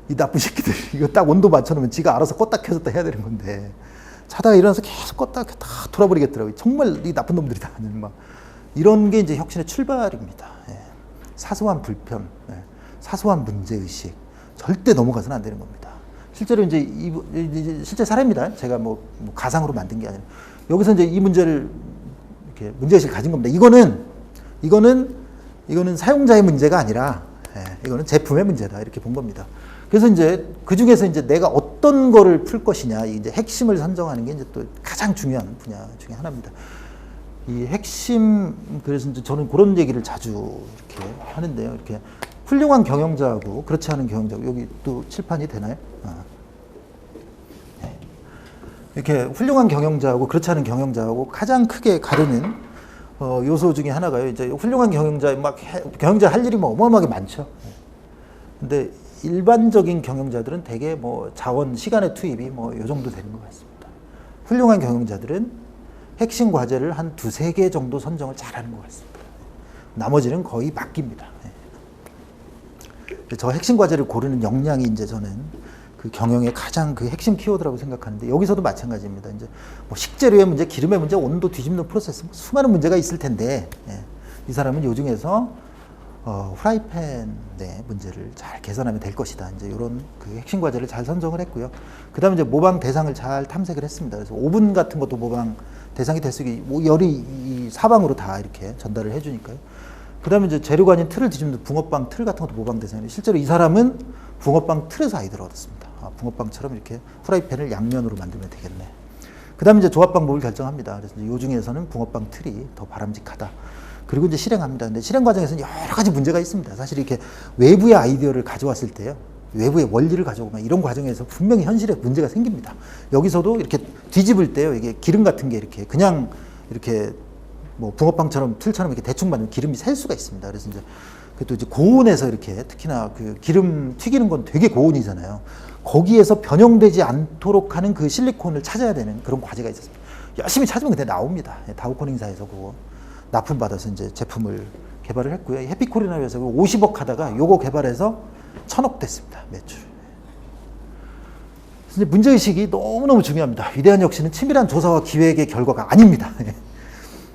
이 나쁜 새끼들 이거 딱 온도 맞춰놓으면 지가 알아서 껐다 켜졌다 해야 되는 건데 자다가 일어나서 계속 껐다 켰다 돌아버리겠더라고요. 정말 이 나쁜 놈들이다. 막 이런 게 이제 혁신의 출발입니다. 예. 사소한 불편, 예. 사소한 문제의식 절대 넘어가서는 안 되는 겁니다. 실제로 이제 실제 사례입니다. 제가 뭐 가상으로 만든 게 아니라 여기서 이제 이 문제를 이렇게 문제의식을 가진 겁니다. 이거는 사용자의 문제가 아니라 이거는 제품의 문제다 이렇게 본 겁니다. 그래서 이제 그 중에서 이제 내가 어떤 거를 풀 것이냐 이제 핵심을 선정하는 게 이제 또 가장 중요한 분야 중에 하나입니다. 이 핵심 그래서 이제 저는 그런 얘기를 자주 이렇게 하는데요. 이렇게 훌륭한 경영자하고 그렇지 않은 경영자하고 여기 또 칠판이 되나요? 네. 이렇게 훌륭한 경영자하고 그렇지 않은 경영자하고 가장 크게 가르는 요소 중에 하나가요. 이제 훌륭한 경영자 할 일이 뭐 어마어마하게 많죠. 근데 일반적인 경영자들은 대개 뭐 자원, 시간의 투입이 뭐 요 정도 되는 것 같습니다. 훌륭한 경영자들은 핵심 과제를 한 두세 개 정도 선정을 잘하는 것 같습니다. 나머지는 거의 맡깁니다. 저 핵심 과제를 고르는 역량이 이제 저는 그 경영의 가장 그 핵심 키워드라고 생각하는데 여기서도 마찬가지입니다. 이제 뭐 식재료의 문제, 기름의 문제, 온도 뒤집는 프로세스 수많은 문제가 있을 텐데 이 사람은 요 중에서 프라이팬의 문제를 잘 개선하면 될 것이다. 이제 이런 그 핵심 과제를 잘 선정을 했고요. 그 다음에 이제 모방 대상을 잘 탐색을 했습니다. 그래서 오븐 같은 것도 모방 대상이 될 수 있게 뭐 열이 이 사방으로 다 이렇게 전달을 해주니까요. 그 다음에 이제 재료가 아닌 틀을 뒤집는 붕어빵 틀 같은 것도 모방 대상이에요. 실제로 이 사람은 붕어빵 틀에서 아이디어를 얻었습니다. 붕어빵처럼 이렇게 프라이팬을 양면으로 만들면 되겠네. 그 다음에 이제 조합 방법을 결정합니다. 그래서 이제 요 중에서는 붕어빵 틀이 더 바람직하다. 그리고 이제 실행합니다. 근데 실행 과정에서는 여러 가지 문제가 있습니다. 사실 이렇게 외부의 아이디어를 가져왔을 때요. 외부의 원리를 가져오면 이런 과정에서 분명히 현실에 문제가 생깁니다. 여기서도 이렇게 뒤집을 때요. 이게 기름 같은 게 이렇게 그냥 이렇게 뭐 붕어빵처럼 틀처럼 이렇게 대충 만들면 기름이 셀 수가 있습니다. 그래서 이제 그것도 이제 고온에서 이렇게 특히나 그 기름 튀기는 건 되게 고온이잖아요. 거기에서 변형되지 않도록 하는 그 실리콘을 찾아야 되는 그런 과제가 있었습니다. 열심히 찾으면 그때 나옵니다. 다우코닝사에서 그거 납품받아서 이제 제품을 개발을 했고요. 해피코리나에서 50억 하다가 요거 개발해서 1000억 됐습니다. 매출. 그래서 문제의식이 너무너무 중요합니다. 위대한 혁신은 치밀한 조사와 기획의 결과가 아닙니다.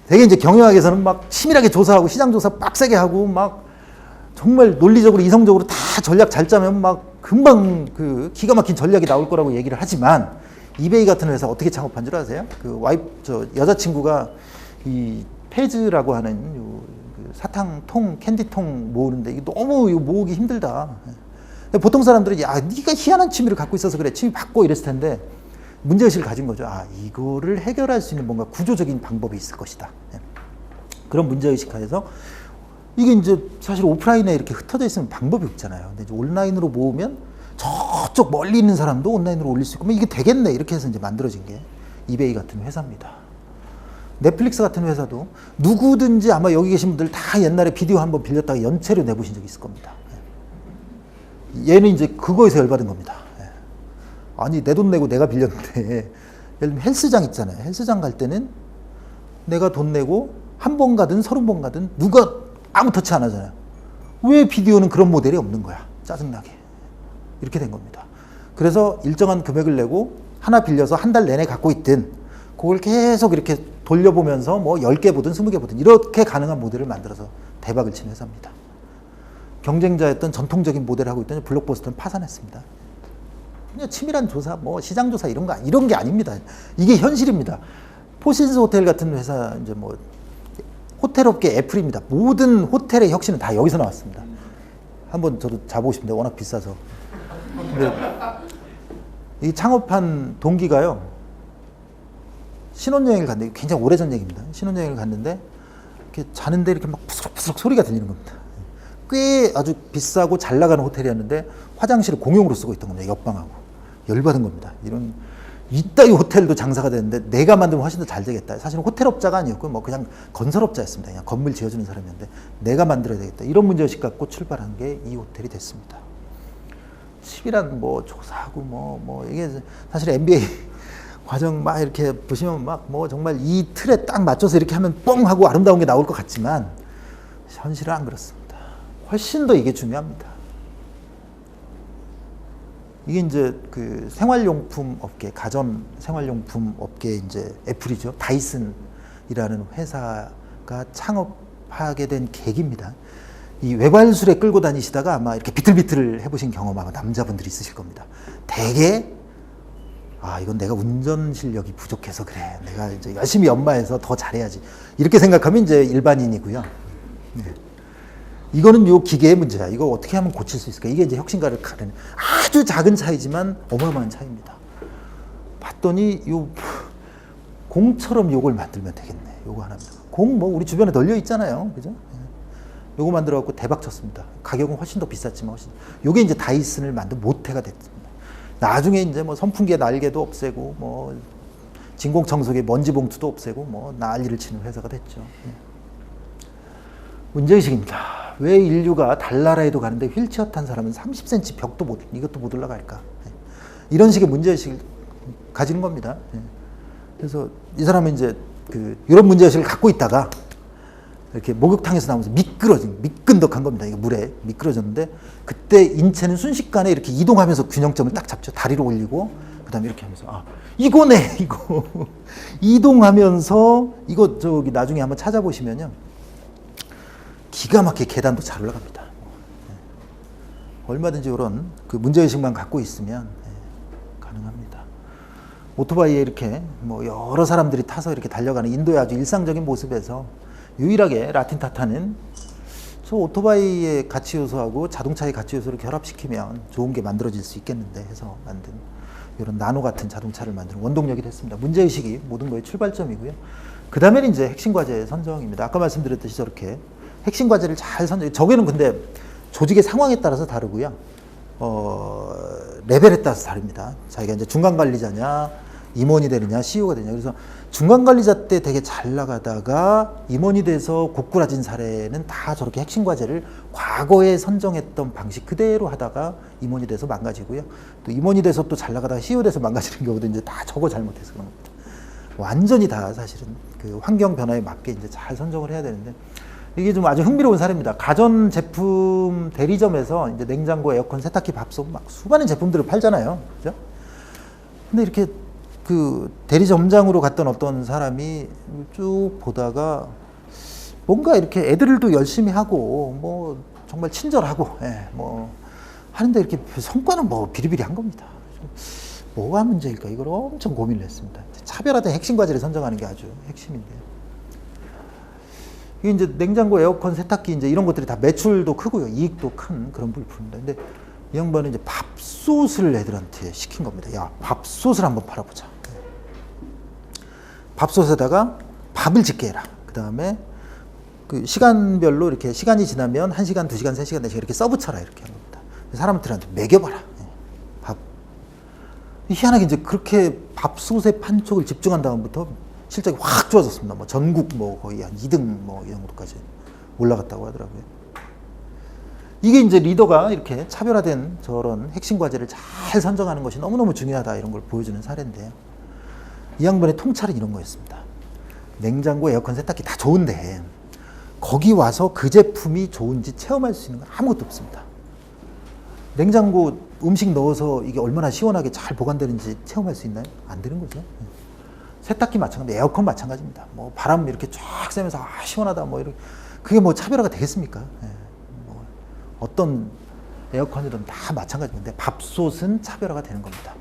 되게 이제 경영학에서는 막 치밀하게 조사하고 시장조사 빡세게 하고 막 정말 논리적으로 이성적으로 다 전략 잘 짜면 막 금방 그 기가 막힌 전략이 나올 거라고 얘기를 하지만 이베이 같은 회사 어떻게 창업한 줄 아세요? 그 여자친구가 이 페즈라고 하는 그 사탕통, 캔디통 모으는데 이게 너무 이거 모으기 힘들다. 보통 사람들은 야, 네가 희한한 취미를 갖고 있어서 그래. 취미 바꿔 이랬을 텐데 문제의식을 가진 거죠. 아, 이거를 해결할 수 있는 뭔가 구조적인 방법이 있을 것이다. 그런 문제의식 하에서 이게 이제 사실 오프라인에 이렇게 흩어져 있으면 방법이 없잖아요. 근데 이제 온라인으로 모으면 저쪽 멀리 있는 사람도 온라인으로 올릴 수 있고, 이게 되겠네. 이렇게 해서 이제 만들어진 게 이베이 같은 회사입니다. 넷플릭스 같은 회사도 누구든지 아마 여기 계신 분들 다 옛날에 비디오 한번 빌렸다가 연체료 내보신 적이 있을 겁니다. 얘는 이제 그거에서 열받은 겁니다. 아니, 내 돈 내고 내가 빌렸는데, 예를 들면 헬스장 있잖아요. 헬스장 갈 때는 내가 돈 내고 한 번 가든 30번 가든 누가 아무 터치 안 하잖아요. 왜 비디오는 그런 모델이 없는 거야? 짜증나게. 이렇게 된 겁니다. 그래서 일정한 금액을 내고 하나 빌려서 한 달 내내 갖고 있든 그걸 계속 이렇게 돌려보면서 뭐 10개 보든 20개 보든 이렇게 가능한 모델을 만들어서 대박을 친 회사입니다. 경쟁자였던 전통적인 모델을 하고 있던 블록버스터는 파산했습니다. 그냥 치밀한 조사, 뭐 시장 조사 이런 게 아닙니다. 이게 현실입니다. 포시스 호텔 같은 회사 이제 뭐 호텔업계 애플입니다. 모든 호텔의 혁신은 다 여기서 나왔습니다. 한번 저도 자보고 싶은데 워낙 비싸서. 근데 이 창업한 동기가요. 신혼여행을 갔는데 굉장히 오래전 얘기입니다. 신혼여행을 갔는데 이렇게 자는데 이렇게 막 푸스럭푸스럭 소리가 들리는 겁니다. 꽤 아주 비싸고 잘 나가는 호텔이었는데 화장실을 공용으로 쓰고 있던 겁니다. 옆방하고. 열받은 겁니다. 이따위 호텔도 장사가 되는데 내가 만들면 훨씬 더 잘 되겠다. 사실은 호텔업자가 아니었고 뭐 그냥 건설업자였습니다. 그냥 건물 지어주는 사람이었는데 내가 만들어야 되겠다. 이런 문제의식 갖고 출발한 게 이 호텔이 됐습니다. 10이란 뭐 조사하고 뭐 이게 사실 MBA 과정 막 이렇게 보시면 막 뭐 정말 이 틀에 딱 맞춰서 이렇게 하면 뻥 하고 아름다운 게 나올 것 같지만 현실은 안 그렇습니다. 훨씬 더 이게 중요합니다. 이게 이제 그 생활용품 업계, 가전 생활용품 업계 이제 애플이죠. 다이슨이라는 회사가 창업하게 된 계기입니다. 이 외발술에 끌고 다니시다가 아마 이렇게 비틀비틀을 해보신 경험 아마 남자분들이 있으실 겁니다. 대개 이건 내가 운전 실력이 부족해서 그래. 내가 이제 열심히 연마해서 더 잘해야지. 이렇게 생각하면 이제 일반인이고요. 네. 이거는 요 기계의 문제야. 이거 어떻게 하면 고칠 수 있을까? 이게 이제 혁신가를 가르는 아주 작은 차이지만 어마어마한 차이입니다. 봤더니 요 공처럼 요걸 만들면 되겠네. 요거 하나입니다. 공 뭐 우리 주변에 널려 있잖아요. 그죠? 요거 만들어 갖고 대박 쳤습니다. 가격은 훨씬 더 비쌌지만 요게 이제 다이슨을 만든 모태가 됐습니다. 나중에 이제 뭐 선풍기의 날개도 없애고 뭐 진공청소기 먼지 봉투도 없애고 뭐 난리를 치는 회사가 됐죠. 문제의식입니다. 왜 인류가 달나라에도 가는데 휠체어 탄 사람은 30cm 벽도 이것도 못 올라갈까? 이런 식의 문제의식을 가지는 겁니다. 그래서 이 사람은 이제 이런 문제의식을 갖고 있다가 이렇게 목욕탕에서 나오면서 미끈덕한 겁니다. 이게 물에 미끄러졌는데 그때 인체는 순식간에 이렇게 이동하면서 균형점을 딱 잡죠. 다리를 올리고 그다음에 이렇게 하면서 이거네 이거 이동하면서 이거 저기 나중에 한번 찾아보시면요. 기가 막히게 계단도 잘 올라갑니다. 얼마든지 이런 그 문제의식만 갖고 있으면 가능합니다. 오토바이에 이렇게 뭐 여러 사람들이 타서 이렇게 달려가는 인도의 아주 일상적인 모습에서 유일하게 라틴타타는 저 오토바이의 가치 요소하고 자동차의 가치 요소를 결합시키면 좋은 게 만들어질 수 있겠는데 해서 만든 이런 나노 같은 자동차를 만드는 원동력이 됐습니다. 문제의식이 모든 거의 출발점이고요. 그 다음에는 이제 핵심 과제 선정입니다. 아까 말씀드렸듯이 저렇게 핵심 과제를 잘 저게는 근데 조직의 상황에 따라서 다르고요. 레벨에 따라서 다릅니다. 자기가 이제 중간 관리자냐, 임원이 되느냐, CEO가 되느냐. 그래서 중간 관리자 때 되게 잘 나가다가 임원이 돼서 고꾸라진 사례는 다 저렇게 핵심 과제를 과거에 선정했던 방식 그대로 하다가 임원이 돼서 망가지고요. 또 임원이 돼서 또 잘 나가다가 CEO 돼서 망가지는 경우도 이제 다 저거 잘못해서 그런 겁니다. 완전히 다 사실은 그 환경 변화에 맞게 이제 잘 선정을 해야 되는데 이게 좀 아주 흥미로운 사례입니다. 가전 제품 대리점에서 이제 냉장고, 에어컨, 세탁기, 밥솥 막 수많은 제품들을 팔잖아요. 그죠? 근데 이렇게 그 대리점장으로 갔던 어떤 사람이 쭉 보다가 뭔가 이렇게 애들도 열심히 하고 뭐 정말 친절하고 뭐 하는데 이렇게 성과는 뭐 비리비리한 겁니다. 뭐가 문제일까? 이걸 엄청 고민을 했습니다. 차별화된 핵심 과제를 선정하는 게 아주 핵심인데요. 이게 이제 냉장고, 에어컨, 세탁기 이제 이런 것들이 다 매출도 크고요, 이익도 큰 그런 물품입니다. 근데 이 양반은 이제 밥솥을 애들한테 시킨 겁니다. 야, 밥솥을 한번 팔아보자. 밥솥에다가 밥을 짓게 해라. 그 다음에 그 시간별로 이렇게 시간이 지나면 1시간, 2시간, 3시간, 4시간 이렇게 써붙여라. 이렇게 한 겁니다. 사람들한테 먹여봐라. 밥. 희한하게 이제 그렇게 밥솥의 판촉을 집중한 다음부터 실적이 확 좋아졌습니다. 뭐 전국 뭐 거의 한 2등 뭐 이 정도까지 올라갔다고 하더라고요. 이게 이제 리더가 이렇게 차별화된 저런 핵심 과제를 잘 선정하는 것이 너무너무 중요하다 이런 걸 보여주는 사례인데요. 이 양반의 통찰은 이런 거였습니다. 냉장고, 에어컨, 세탁기 다 좋은데 거기 와서 그 제품이 좋은지 체험할 수 있는 건 아무것도 없습니다. 냉장고 음식 넣어서 이게 얼마나 시원하게 잘 보관되는지 체험할 수 있나요? 안 되는 거죠. 세탁기 마찬가지, 에어컨 마찬가지입니다. 뭐 바람 이렇게 쫙 쐬면서 시원하다 뭐 이렇게 그게 뭐 차별화가 되겠습니까? 뭐 어떤 에어컨이든 다 마찬가지인데 밥솥은 차별화가 되는 겁니다.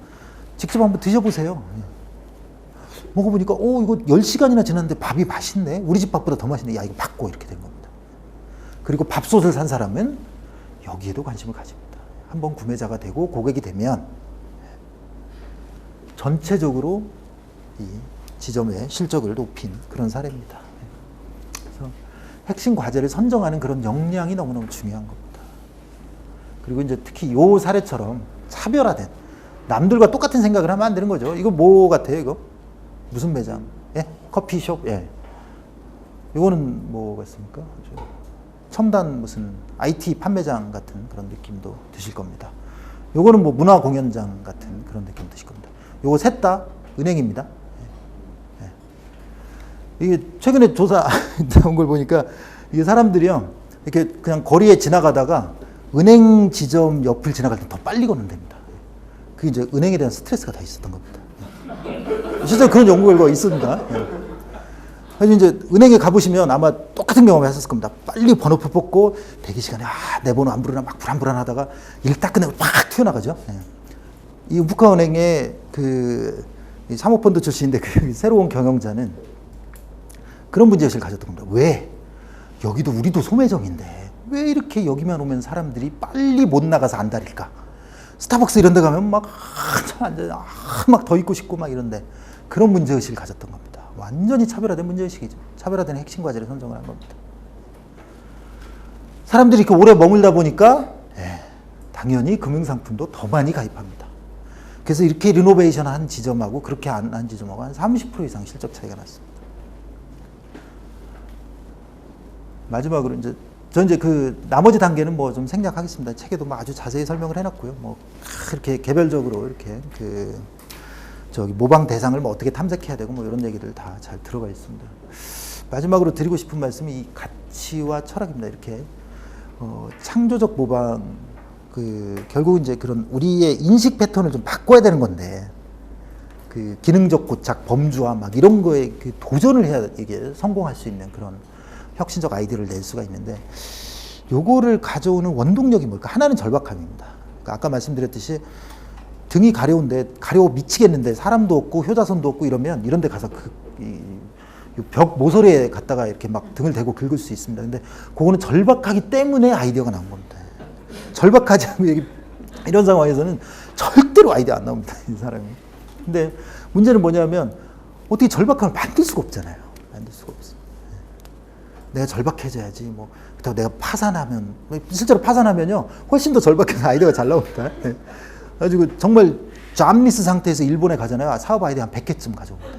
직접 한번 드셔보세요. 먹어보니까 이거 10시간이나 지났는데 밥이 맛있네. 우리 집 밥보다 더 맛있네. 야, 이거 바꿔 이렇게 된 겁니다. 그리고 밥솥을 산 사람은 여기에도 관심을 가집니다. 한번 구매자가 되고 고객이 되면 전체적으로 이 지점의 실적을 높인 그런 사례입니다. 그래서 핵심 과제를 선정하는 그런 역량이 너무너무 중요한 겁니다. 그리고 이제 특히 이 사례처럼 차별화된 남들과 똑같은 생각을 하면 안 되는 거죠. 이거 뭐 같아요, 이거? 무슨 매장? 예? 커피숍? 예. 이거는 뭐가 있습니까? 첨단 무슨 IT 판매장 같은 그런 느낌도 드실 겁니다. 요거는 뭐 문화 공연장 같은 그런 느낌 드실 겁니다. 요거 셋 다 은행입니다. 이게 최근에 조사 나온 걸 보니까 이게 사람들이요 이렇게 그냥 거리에 지나가다가 은행 지점 옆을 지나갈 때 더 빨리 걷는답니다. 그게 이제 은행에 대한 스트레스가 다 있었던 겁니다. 실제 그런 연구 결과가 있습니다. 그래서 이제 은행에 가보시면 아마 똑같은 경험을 하셨을 겁니다. 빨리 번호표 뽑고 대기 시간에 내 번호 안 부르나 막 불안불안하다가 일 딱 끝내고 팍 튀어나가죠. 이 북한은행의 그 사모펀드 출신인데 그 새로운 경영자는 그런 문제의식을 가졌던 겁니다. 왜? 여기도 우리도 소매점인데 왜 이렇게 여기만 오면 사람들이 빨리 못 나가서 안달일까? 스타벅스 이런 데 가면 막 더 있고 싶고 막 이런데 그런 문제의식을 가졌던 겁니다. 완전히 차별화된 문제의식이죠. 차별화된 핵심 과제를 선정을 한 겁니다. 사람들이 이렇게 오래 머물다 보니까 당연히 금융상품도 더 많이 가입합니다. 그래서 이렇게 리노베이션 한 지점하고 그렇게 안 한 지점하고 한 30% 이상 실적 차이가 났습니다. 마지막으로 저 이제 그 나머지 단계는 뭐 좀 생략하겠습니다. 책에도 뭐 아주 자세히 설명을 해놨고요. 뭐 이렇게 개별적으로 이렇게 그 모방 대상을 뭐 어떻게 탐색해야 되고 뭐 이런 얘기들 다 잘 들어가 있습니다. 마지막으로 드리고 싶은 말씀이 이 가치와 철학입니다. 이렇게 창조적 모방 결국 이제 그런 우리의 인식 패턴을 좀 바꿔야 되는 건데 그 기능적 고착, 범주화 막 이런 거에 그 도전을 해야 이게 성공할 수 있는 그런 혁신적 아이디어를 낼 수가 있는데 요거를 가져오는 원동력이 뭘까? 하나는 절박함입니다. 그러니까 아까 말씀드렸듯이 등이 가려운데 가려워 미치겠는데 사람도 없고 효자손도 없고 이러면 이런 데 가서 벽 모서리에 갔다가 이렇게 막 등을 대고 긁을 수 있습니다. 근데 그거는 절박하기 때문에 아이디어가 나온 겁니다. 절박하지 않고 이런 상황에서는 절대로 아이디어 안 나옵니다. 이 사람이. 근데 문제는 뭐냐면 어떻게 절박함을 만들 수가 없잖아요. 만들 수가 없어요. 내가 절박해져야지. 뭐 그렇다고 내가 파산하면 실제로 파산하면요 훨씬 더 절박해서 아이디어가 잘 나옵니다. 그래가지고 정말 잠리스 상태에서 일본에 가잖아요. 사업 아이디어 한 100개쯤 가져옵니다.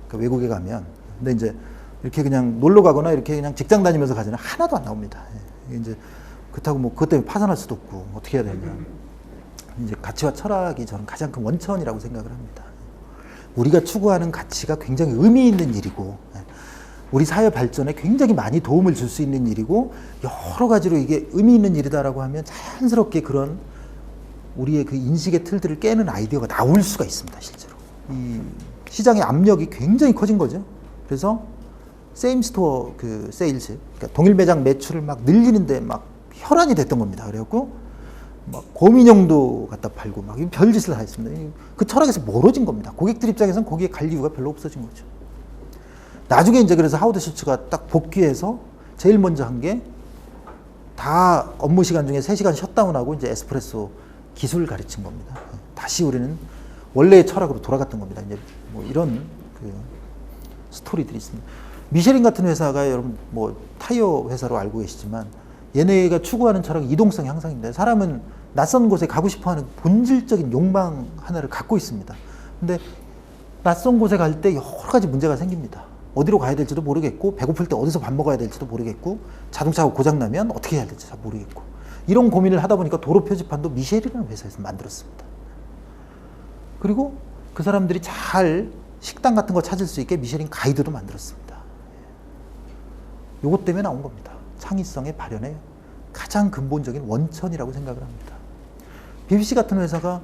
그러니까 외국에 가면 근데 이제 이렇게 그냥 놀러 가거나 이렇게 그냥 직장 다니면서 가잖아요. 하나도 안 나옵니다. 이제 그렇다고 뭐 그것 때문에 파산할 수도 없고 어떻게 해야 되냐. 이제 가치와 철학이 저는 가장 큰 원천이라고 생각을 합니다. 우리가 추구하는 가치가 굉장히 의미 있는 일이고 우리 사회 발전에 굉장히 많이 도움을 줄 수 있는 일이고 여러 가지로 이게 의미 있는 일이다라고 하면 자연스럽게 그런 우리의 그 인식의 틀들을 깨는 아이디어가 나올 수가 있습니다, 실제로. 이 시장의 압력이 굉장히 커진 거죠. 그래서 세임 스토어 그 세일즈, 그러니까 동일 매장 매출을 막 늘리는데 막 혈안이 됐던 겁니다. 그래갖고 막 곰인형도 갖다 팔고 막 별짓을 다 했습니다. 그 철학에서 멀어진 겁니다. 고객들 입장에서는 거기에 갈 이유가 별로 없어진 거죠. 나중에 이제 그래서 하워드 슈츠가 딱 복귀해서 제일 먼저 한 게 다 업무 시간 중에 3시간 셧다운하고 이제 에스프레소 기술을 가르친 겁니다. 다시 우리는 원래의 철학으로 돌아갔던 겁니다. 이제 뭐 이런 그 스토리들이 있습니다. 미쉐린 같은 회사가 여러분 뭐 타이어 회사로 알고 계시지만 얘네가 추구하는 철학은 이동성 향상입니다. 사람은 낯선 곳에 가고 싶어하는 본질적인 욕망 하나를 갖고 있습니다. 근데 낯선 곳에 갈 때 여러 가지 문제가 생깁니다. 어디로 가야 될지도 모르겠고, 배고플 때 어디서 밥 먹어야 될지도 모르겠고, 자동차가 고장나면 어떻게 해야 될지 잘 모르겠고, 이런 고민을 하다 보니까 도로 표지판도 미쉐린이라는 회사에서 만들었습니다. 그리고 그 사람들이 잘 식당 같은 거 찾을 수 있게 미쉐린 가이드도 만들었습니다. 요것 때문에 나온 겁니다. 창의성의 발현의 가장 근본적인 원천이라고 생각을 합니다. BBC 같은 회사가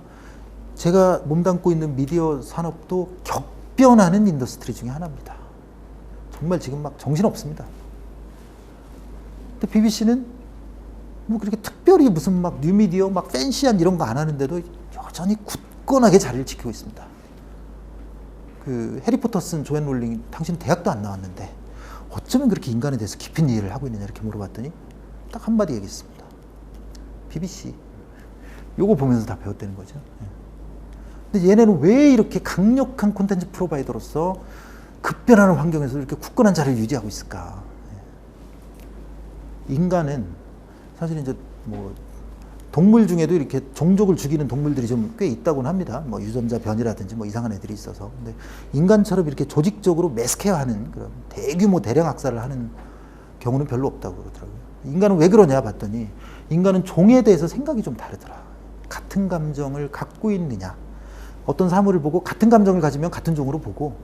제가 몸담고 있는 미디어 산업도 격변하는 인더스트리 중에 하나입니다. 정말 지금 막 정신없습니다. 근데 BBC는 뭐 그렇게 특별히 무슨 막 뉴미디어 막 팬시한 이런 거 안 하는데도 여전히 굳건하게 자리를 지키고 있습니다. 그 해리포터 쓴 조앤 롤링, 당신 대학도 안 나왔는데 어쩌면 그렇게 인간에 대해서 깊은 이해를 하고 있느냐 이렇게 물어봤더니 딱 한마디 얘기했습니다. BBC. 요거 보면서 다 배웠다는 거죠. 근데 얘네는 왜 이렇게 강력한 콘텐츠 프로바이더로서 급변하는 환경에서 이렇게 굳건한 자리를 유지하고 있을까? 인간은 사실 이제 뭐 동물 중에도 이렇게 종족을 죽이는 동물들이 좀 꽤 있다고는 합니다. 뭐 유전자 변이라든지 뭐 이상한 애들이 있어서. 근데 인간처럼 이렇게 조직적으로 매스케어하는 그런 대규모 대량 학살을 하는 경우는 별로 없다고 그러더라고요. 인간은 왜 그러냐 봤더니 인간은 종에 대해서 생각이 좀 다르더라. 같은 감정을 갖고 있느냐. 어떤 사물을 보고 같은 감정을 가지면 같은 종으로 보고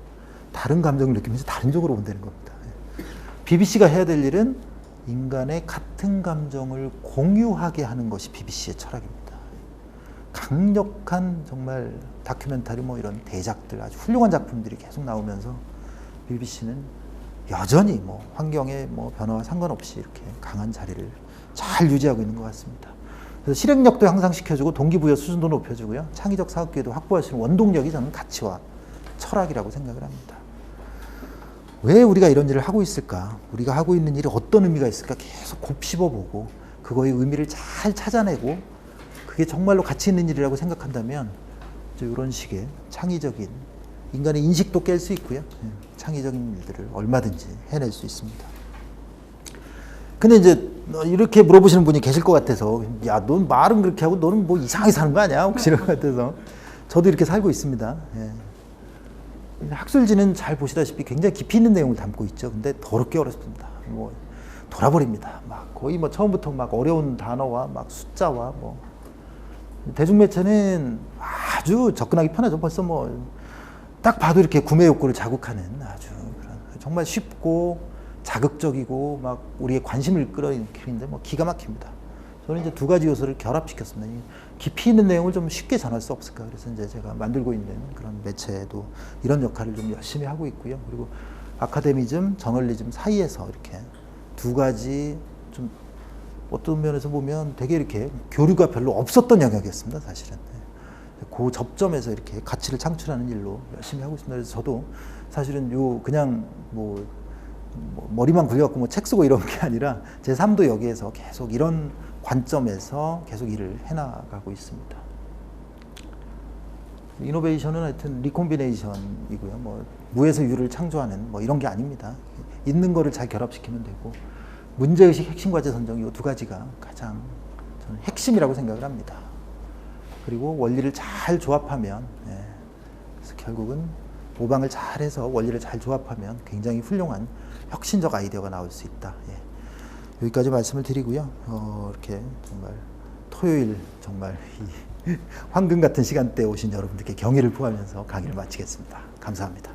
다른 감정을 느끼면서 다른 종으로 본다는 겁니다. BBC가 해야 될 일은 인간의 같은 감정을 공유하게 하는 것이 BBC의 철학입니다. 강력한 정말 다큐멘터리 뭐 이런 대작들, 아주 훌륭한 작품들이 계속 나오면서 BBC는 여전히 뭐 환경의 뭐 변화와 상관없이 이렇게 강한 자리를 잘 유지하고 있는 것 같습니다. 그래서 실행력도 향상시켜주고 동기부여 수준도 높여주고요. 창의적 사업 기회도 확보할 수 있는 원동력이 저는 가치와 철학이라고 생각을 합니다. 왜 우리가 이런 일을 하고 있을까? 우리가 하고 있는 일이 어떤 의미가 있을까? 계속 곱씹어보고 그거의 의미를 잘 찾아내고 그게 정말로 가치 있는 일이라고 생각한다면 이런 식의 창의적인 인간의 인식도 깰 수 있고요. 창의적인 일들을 얼마든지 해낼 수 있습니다. 근데 이제 이렇게 물어보시는 분이 계실 것 같아서 야, 넌 말은 그렇게 하고 너는 뭐 이상하게 사는 거 아니야? 혹시 이런 것 같아서 저도 이렇게 살고 있습니다. 예. 학술지는 잘 보시다시피 굉장히 깊이 있는 내용을 담고 있죠. 근데 더럽게 어렵습니다. 뭐 돌아버립니다. 막 거의 뭐 처음부터 막 어려운 단어와 막 숫자와 뭐 대중매체는 아주 접근하기 편하죠. 벌써 뭐 딱 봐도 이렇게 구매 욕구를 자극하는 아주 그런 정말 쉽고 자극적이고 막 우리의 관심을 끌어일으키는데 뭐 기가 막힙니다. 저는 이제 두 가지 요소를 결합시켰습니다. 깊이 있는 내용을 좀 쉽게 전할 수 없을까. 그래서 이제 제가 만들고 있는 그런 매체도 이런 역할을 좀 열심히 하고 있고요. 그리고 아카데미즘, 저널리즘 사이에서 이렇게 두 가지 좀 어떤 면에서 보면 되게 이렇게 교류가 별로 없었던 영역이었습니다, 사실은. 그 접점에서 이렇게 가치를 창출하는 일로 열심히 하고 있습니다. 그래서 저도 사실은 요 그냥 뭐 머리만 굴려갖고 뭐 책 쓰고 이런 게 아니라 제 삶도 여기에서 계속 이런 관점에서 계속 일을 해나가고 있습니다. 이노베이션은 하여튼 리콤비네이션이고요. 뭐 무에서 유를 창조하는 뭐 이런 게 아닙니다. 있는 거를 잘 결합시키면 되고 문제의식, 핵심 과제 선정 이 두 가지가 가장 저는 핵심이라고 생각을 합니다. 그리고 원리를 잘 조합하면 그래서 결국은 모방을 잘해서 원리를 잘 조합하면 굉장히 훌륭한 혁신적 아이디어가 나올 수 있다. 여기까지 말씀을 드리고요. 이렇게 정말 토요일 정말 이 황금 같은 시간대에 오신 여러분들께 경의를 표하면서 강의를 마치겠습니다. 감사합니다.